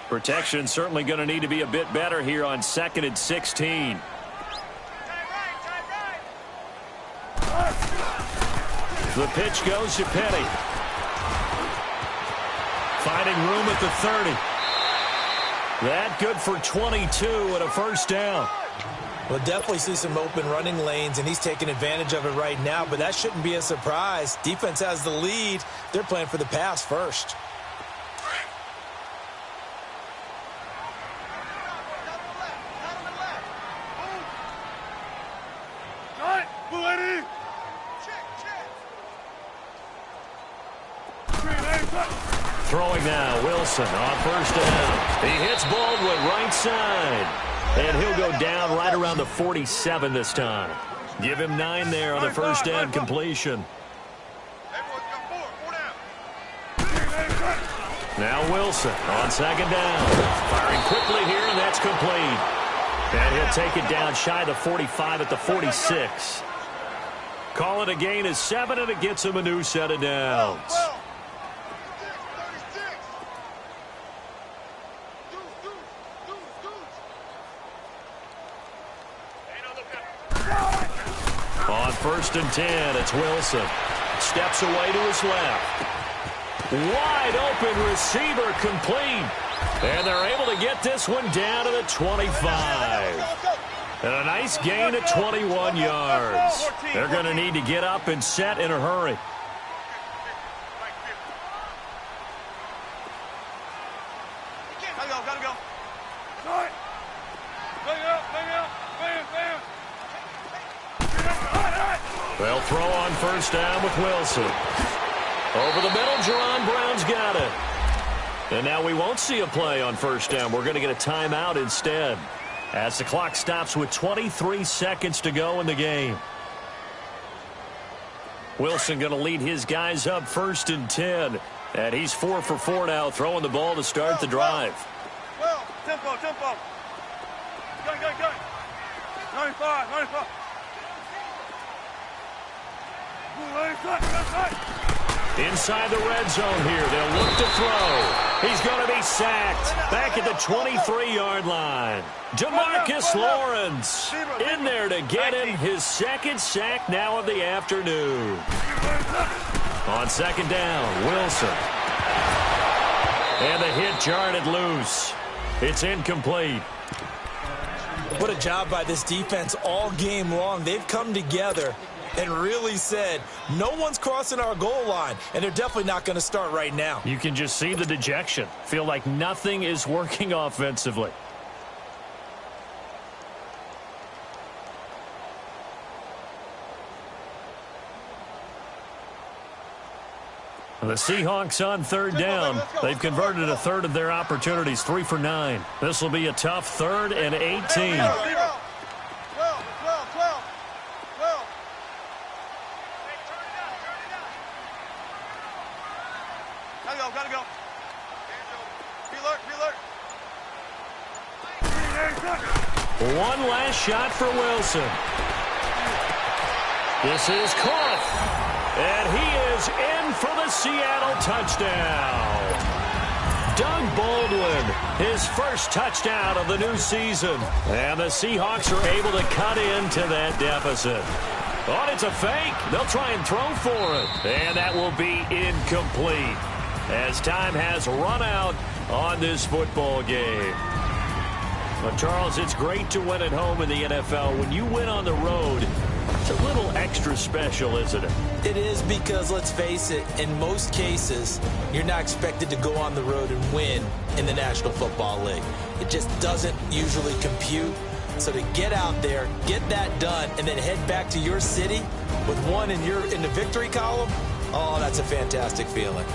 Protection certainly going to need to be a bit better here on 2nd and 16. The pitch goes to Penny. Finding room at the 30. That good for 22 and a 1st down. We'll definitely see some open running lanes, and he's taking advantage of it right now, but that shouldn't be a surprise. Defense has the lead. They're playing for the pass first. Throwing now, Wilson on 1st down. He hits Baldwin right side. And he'll go down right around the 47 this time. Give him 9 there on the 1st down completion. Now Wilson on 2nd down. Firing quickly here, and that's complete. And he'll take it down shy of the 45 at the 46. Call it a gain of 7, and it gets him a new set of downs. On 1st and 10, it's Wilson. Steps away to his left. Wide open receiver complete. And they're able to get this one down to the 25. And a nice gain of 21 yards. They're going to need to get up and set in a hurry. Gotta go. Sorry. Bring it up. Bam. They'll throw on first down with Wilson. Over the middle, Jerron Brown's got it. And now we won't see a play on first down. We're going to get a timeout instead, as the clock stops with 23 seconds to go in the game. Wilson going to lead his guys up 1st and 10. And he's 4 for 4 now, throwing the ball to start the drive. Well, tempo. Go. 95. Inside the red zone here. They'll look to throw. He's going to be sacked back at the 23-yard line. DeMarcus Lawrence in there to get him his 2nd sack now of the afternoon. On 2nd down, Wilson. And the hit jarred it loose. It's incomplete. What a job by this defense all game long. They've come together and really said, no one's crossing our goal line, and they're definitely not going to start right now. You can just see the dejection. Feel like nothing is working offensively. The Seahawks on 3rd down. They've converted a third of their opportunities, 3 for 9. This will be a tough 3rd and 18. Gotta go. Pre-alert. One last shot for Wilson. This is caught. And he is in for the Seattle touchdown. Doug Baldwin, his first touchdown of the new season. And the Seahawks are able to cut into that deficit. Oh, it's a fake. They'll try and throw for it. And that will be incomplete, as time has run out on this football game. But, Charles, it's great to win at home in the NFL. When you win on the road, it's a little extra special, isn't it? It is, because, let's face it, in most cases, you're not expected to go on the road and win in the National Football League. It just doesn't usually compute. So to get out there, get that done, and then head back to your city with one in the victory column, oh, that's a fantastic feeling.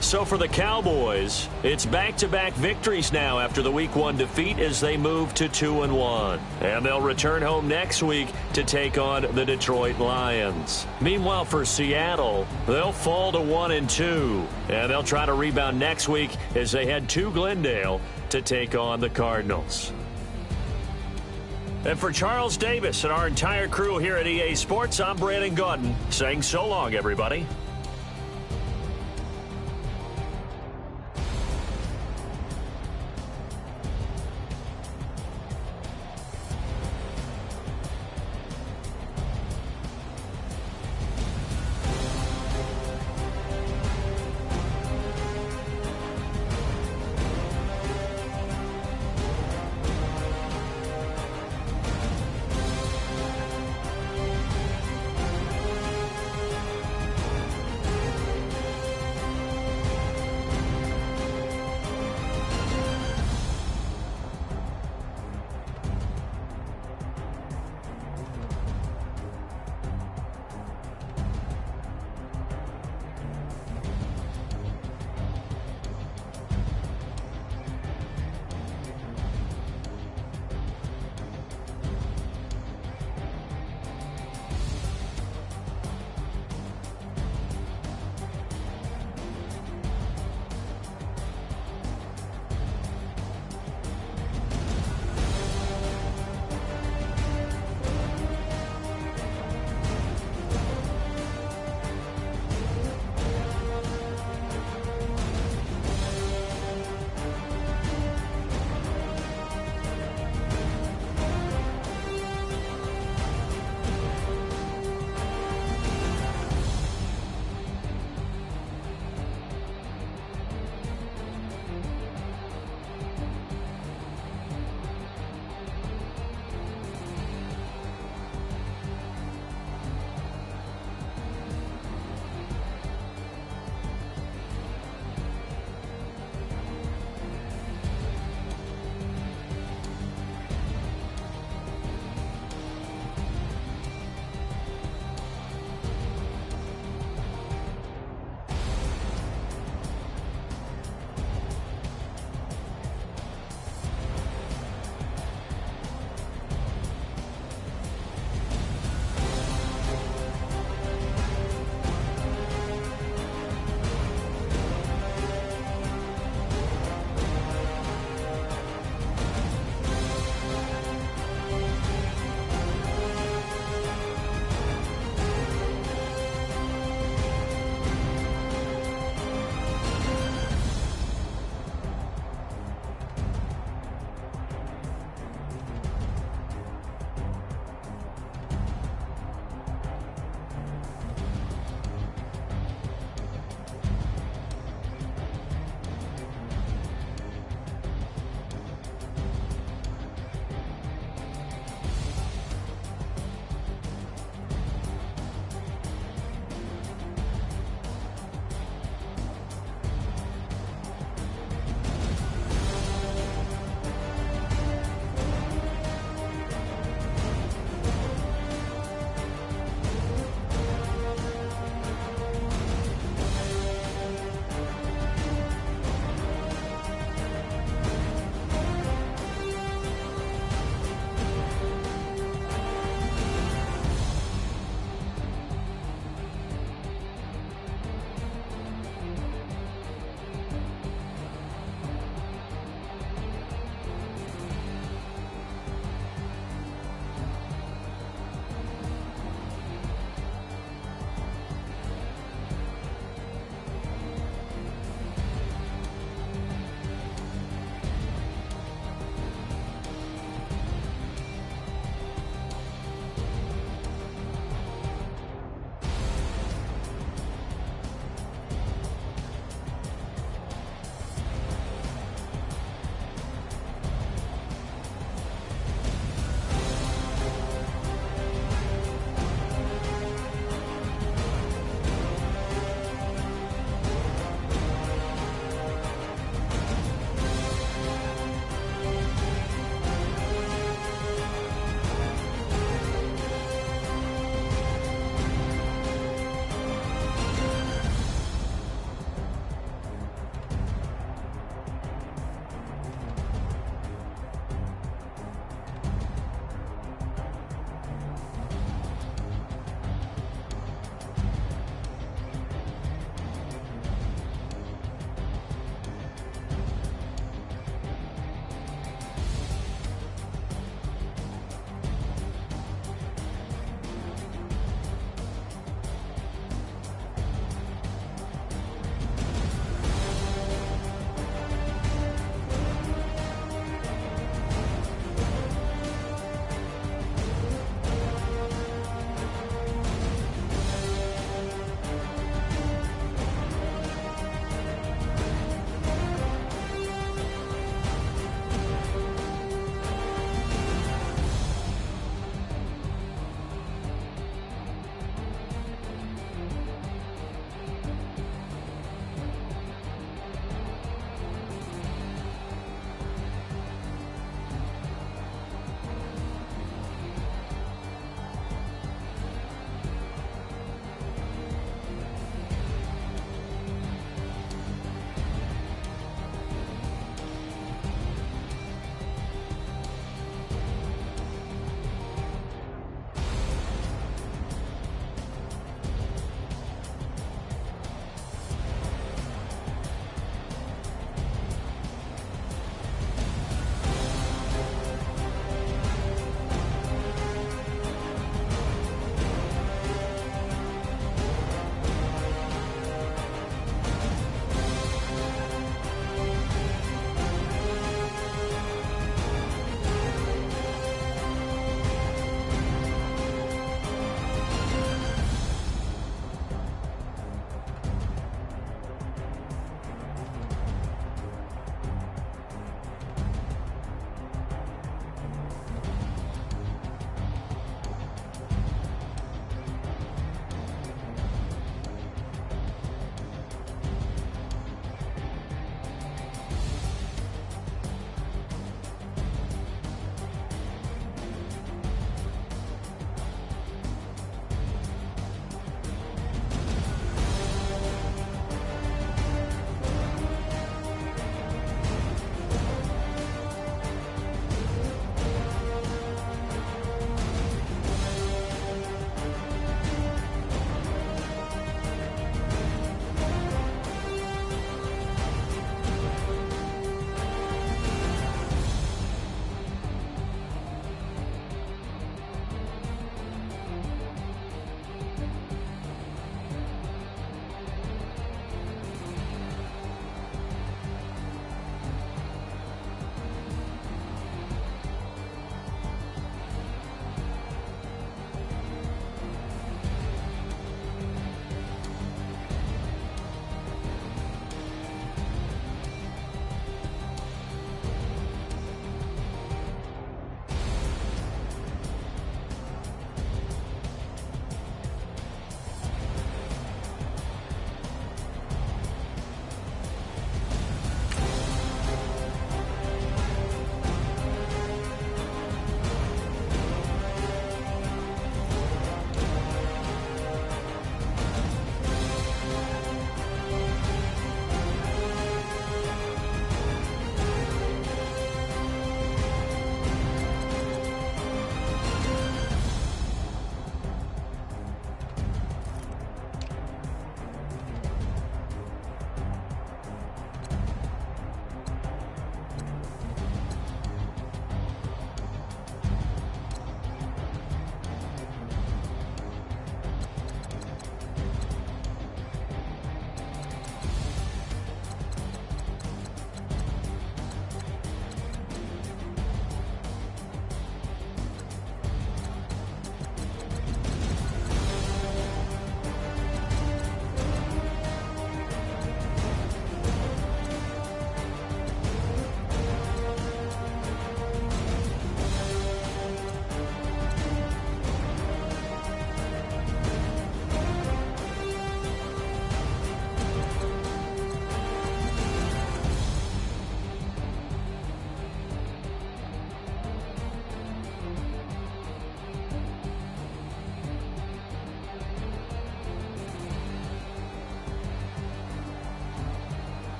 So for the Cowboys, it's back-to-back victories now after the Week 1 defeat as they move to 2-1. And they'll return home next week to take on the Detroit Lions. Meanwhile, for Seattle, they'll fall to 1-2. And they'll try to rebound next week as they head to Glendale to take on the Cardinals. And for Charles Davis and our entire crew here at EA Sports, I'm Brandon Gaudin saying so long, everybody.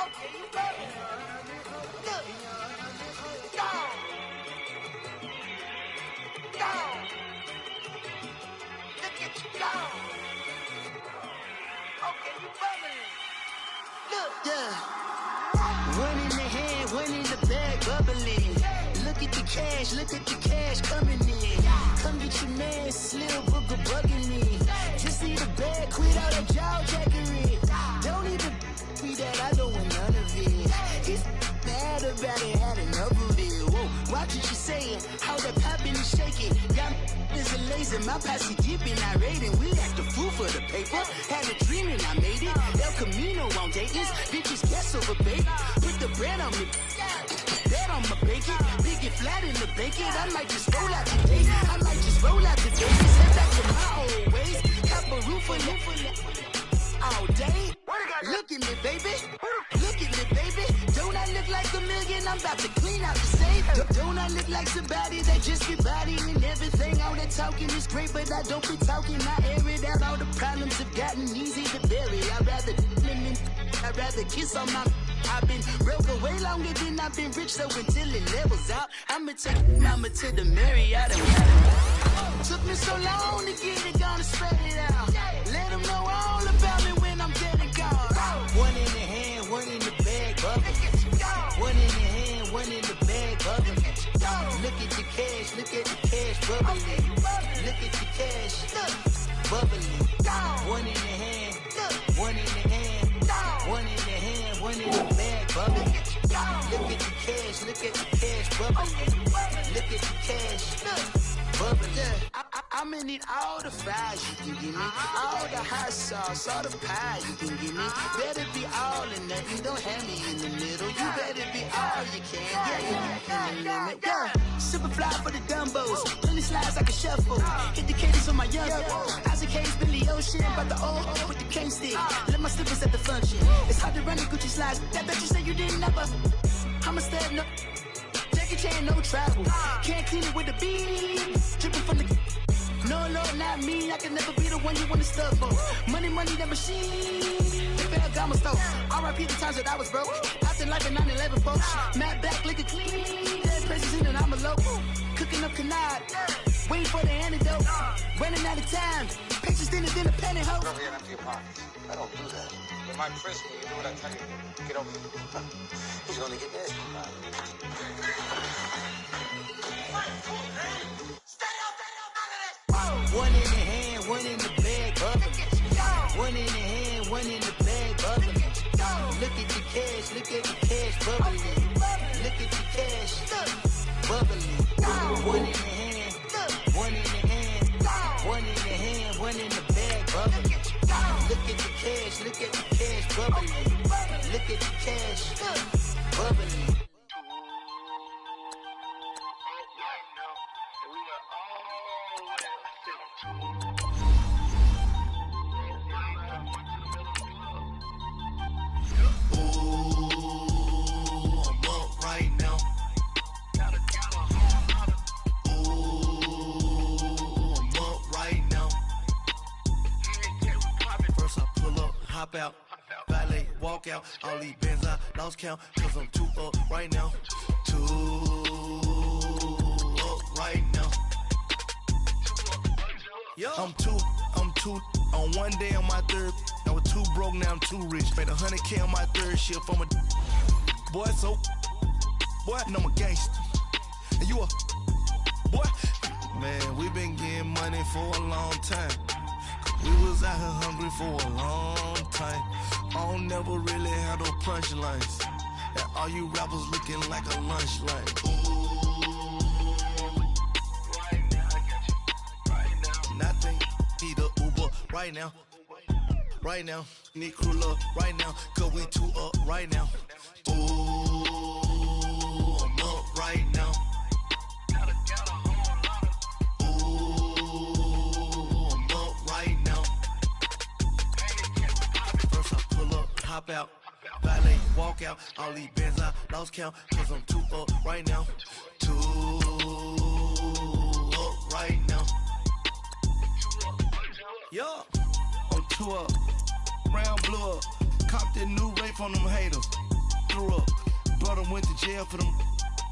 Okay, you got it. Look. Go. Go. Look at you go. Okay, you bubbling. Look, yeah. One in the hand, one in the bag, bubbling. Look at the cash coming in. Come get your man, Slim Booker bugging me. Just need a bag, quit all that jaw jackery. Don't even be that, I don't want none of it. He's mad about it, had enough of it. Whoa, watch what you saying, how that poppin' and shaking. Got is a lazy, my posse dipping, I raiding. We act the fool for the paper. Had a dream and I made it. El Camino on Dayton's, bitches guess over baby. Put the bread on me. Bet on my bacon, big and flat in the bacon. I might just roll out today. I might just roll out today. Head back to my old ways. Have a roof for all day. Look at me, baby. Look at me, baby. Don't I look like a million? I'm about to clean out the safe. Don't I look like somebody that just get body and everything? All that talking is great, but I don't be talking. I air it out. All the problems have gotten easy to bury. I'd rather kiss on my. I've been broke way longer than I've been rich, so until it levels out, I'ma take mama to the Marriott. Took me so long to get it, gonna spread it out. Let them know all about me when I'm dead and gone. One in the hand, one in the bag, bubbling. One in the hand, one in the bag, bubbling. Look at the cash, bubbling. Look at the cash, bubbling. One in the hand, one in the hand. One in the hand, one in the bag, bubbling. Look at the cash, bubbling. Look at the cash, bubbling. I'ma need all the fries you can give me, all the hot sauce, all the pie you can give me. Better be all in nothing, don't have me in the middle. You better be all you can, yeah. Super fly for the Dumbos, plenty slides like a shuffle. Hit the cadence on my young Isaac Hayes, Billy Ocean, but the old with the cane stick. Let my slippers at the function. It's hard to run the Gucci slides. That bet you say you didn't never. I'm a stab, no Jackie Chan, no travel. Can't clean it with the beat. Dripping from the. No, Lord, not me. I can never be the one you want to stuff for. Money, that machine. The Ferragamo store. R.I.P. the times that I was broke. Out in life in 9/11, folks. Matte black, liquor clean. Dead places in and I'm a local. Cooking up canard. Waiting for the antidote. Running out of time. Pictures thinner than a pantyhose. Over here and empty your pockets. I don't do that. You might frisk me. You do what I tell you. Get over here. He's gonna get nasty. One in the hand, one in the bag, bubbling. One in the hand, one in the bag, bubbling. Look at the cash, bubbling. Look at the cash, bubbling. One in the hand, one in the hand, one in the hand, one in the bag, bubbling. Look at the cash, bubbling. Look at the cash, bubbling. Hop out, valet, walk out. All these bands I lost count, cause I'm too up right now. Too up right now. Yo. I'm too on one day on my third. I was too broke, now I'm too rich. Made 100K on my third shift from a boy, so boy, and I'm a gangster. And you a boy. Man, we been getting money for a long time. We was out here hungry for a long time. I don't never really have no punchlines. And all you rappers looking like a lunch line. Right now, I got you. Right now. Nothing. Need a Uber right now. Right now. Need crew love right now. Cause we too up right now. Ooh, I'm up right now. Hop out, valet, walk out. All these bands I lost count, cause I'm too up right now. Too up right now. Yo, I'm too up. round, blew up. Copped that new rape on them haters. Threw up. Brother went to jail for them.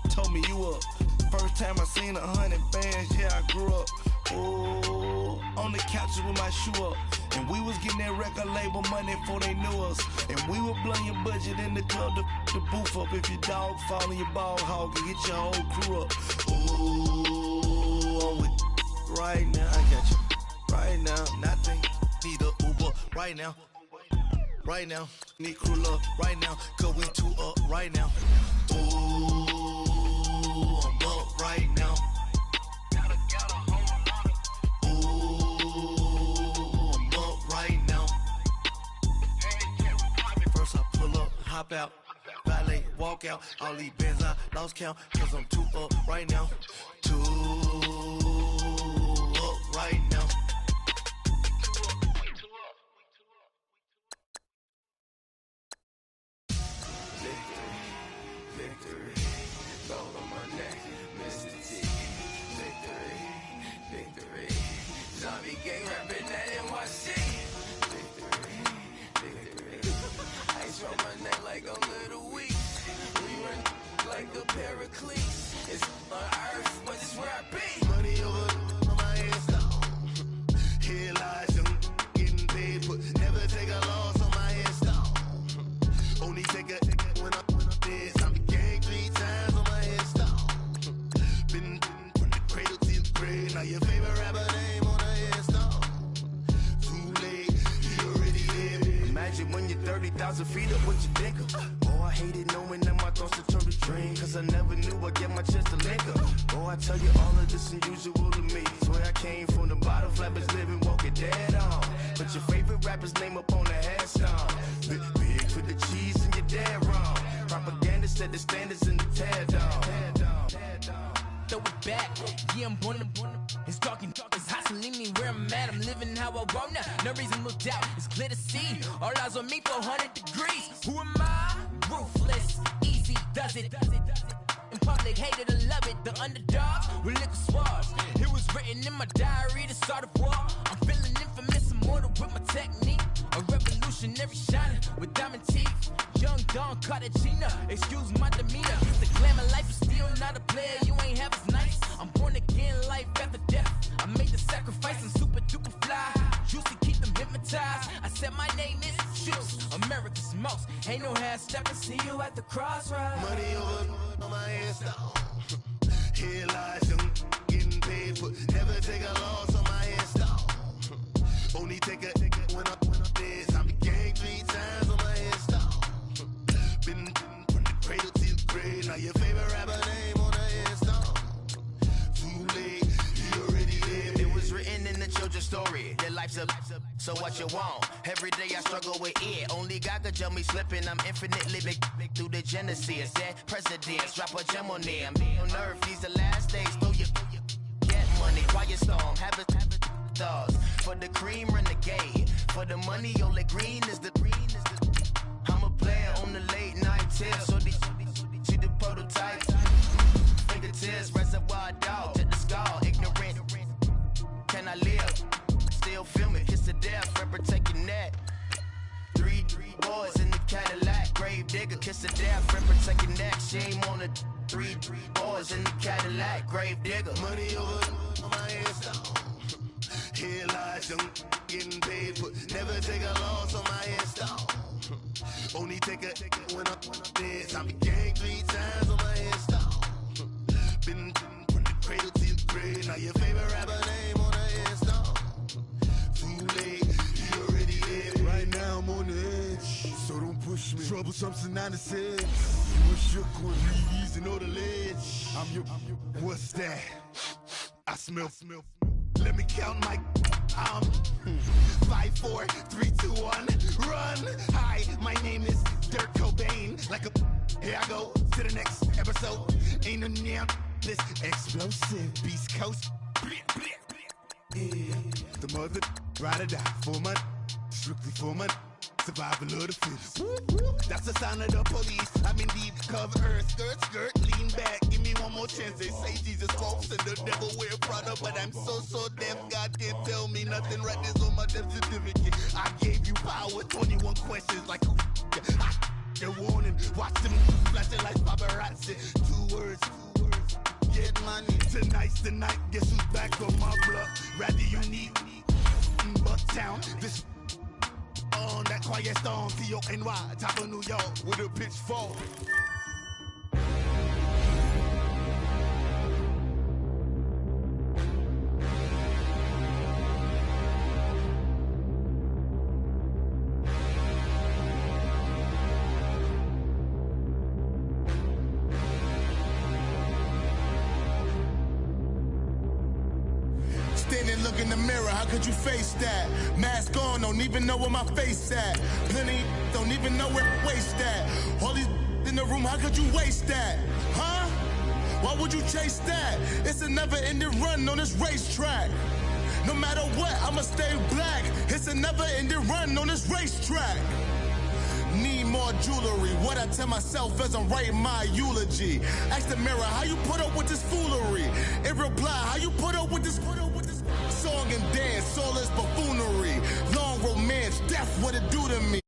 Told me you up. First time I seen 100 bands, yeah, I grew up. Ooh, on the couches with my shoe up. And we was getting that record label money before they knew us. And we were blowing your budget in the club to the booth up. If your dog fall in your ball hog and get your whole crew up. Ooh, I'm with right now. I got you. Right now, nothing. Need a Uber right now. Right now, need crew love right now. Cause we two up right now. Ooh, I'm up right now. Ooh, I'm up right now. First I pull up, hop out, valet, walk out. All these bands I lost count. Cause I'm two up right now. Two up right now. It's on earth, but it's where I be. Money over on my headstone. Here lies young, getting paid, but never take a loss on my headstone. Only take a when I'm dead. I'm gang 3 times on my headstone. Been from the cradle to the grave. Now your favorite rapper name on a headstone. Too late, he already lived. Imagine when you're 30,000 feet up, what you think of? Oh, I hated knowing that my thoughts would turn to dream. Cause I never knew I'd get my chance to link up. Oh, I tell you all of this unusual to me. Swear I came from the bottom, flappers living, walking dead on. But your favorite rapper's name up on the headstone. Big for the cheese and you're dead wrong. Propaganda set the standards in the tear down. Throw it back, yeah, I'm born to it's talking, it's hustling me where I'm at. I'm living how I want now. No reason to doubt, it's clear to see. All eyes on me, 400 degrees. Who am I? Ruthless, easy, does it. In public, hated or love it. The underdogs with liquor swabs. It was written in my diary to start a war. I'm feeling infamous, immortal with my technique. A revolutionary shining with diamond teeth. Young Don Cartagena, excuse my demeanor. The glamour life is still not a player, you ain't half as nice. I'm born again, life after death. I made the sacrifice and super duper fly. Used to keep them hypnotized. I said my name is Juice, America's most. Ain't no half stepping, see you at the crossroads. Money over on my headstone. Here lies young, getting paid, but never take a loss on my headstone. Only take a when I'm dead. I'm gang 3 times on my headstone. Been from the cradle to the grave. Now your favorite rapper name on the headstone. Too late, he already lived. It was written in the children's story. Their life's a so what you want? Every day I struggle with it. Only God could tell me slipping. I'm infinitely big through the genesis. Dead presidents, drop a gem on them. On earth, these the last days. Throw your get money, quiet storm. Have a stars for the cream renegade. For the money, only green is the green is the. I'm a player on the late night tips. So they see the prototype. Fingertips, reservoir dog. Check the skull, ignorant. Can I live? Still film it, kiss to death, rep protect your neck. 3 boys in the Cadillac, grave digger, kiss to death, rep protect your neck. Shame on the 3 boys in the Cadillac, grave digger. Money over on my headstone. Here lies young, getting paid, but never take a loss on my headstone. Only take a when I'm dead. I'm gang 3 times on my headstone. Been from the cradle to the grave. Now your favorite rapper name on the headstone. Too late, he already lived. Right now I'm on the edge, so don't push me. Troublesome synonymous. You were shook when we easing on the ledge. I'm your, what's that? I smell. Let me count my 5, 4, 3, 2, 1, run. Hi, my name is Dirk Cobain. Like a here I go to the next episode. Ain't no damn this explosive Beast Coast. Yeah. The mother ride or die for my strictly for my Survival of the fittest. That's the sound of the police. I'm in deep cover earth. Skirt, lean back. Give me one more chance. They say Jesus walks and the devil wear Prada, but I'm so deaf. God can't tell me nothing. Right there's on my death certificate. I gave you power. 21 questions like who the warning. Watch them flashing like paparazzi. Two words. Get money. Tonight's the night. Guess who's back on my block? Rather unique. Bucktown. This on that quiet storm, T-O-N-Y, top of New York with a pitchfork. Standing, look in the mirror, how could you face that? Mask on, don't even know where my face at. Plenty, don't even know where I waste at. All these in the room, how could you waste that? Huh? Why would you chase that? It's a never-ending run on this racetrack. No matter what, I'ma stay black. It's a never-ending run on this racetrack. Need more jewelry. What I tell myself as I'm writing my eulogy. Ask the mirror, how you put up with this foolery? It reply, how you put up with this song and dance, soulless buffoonery. Long romance, death, what it do to me?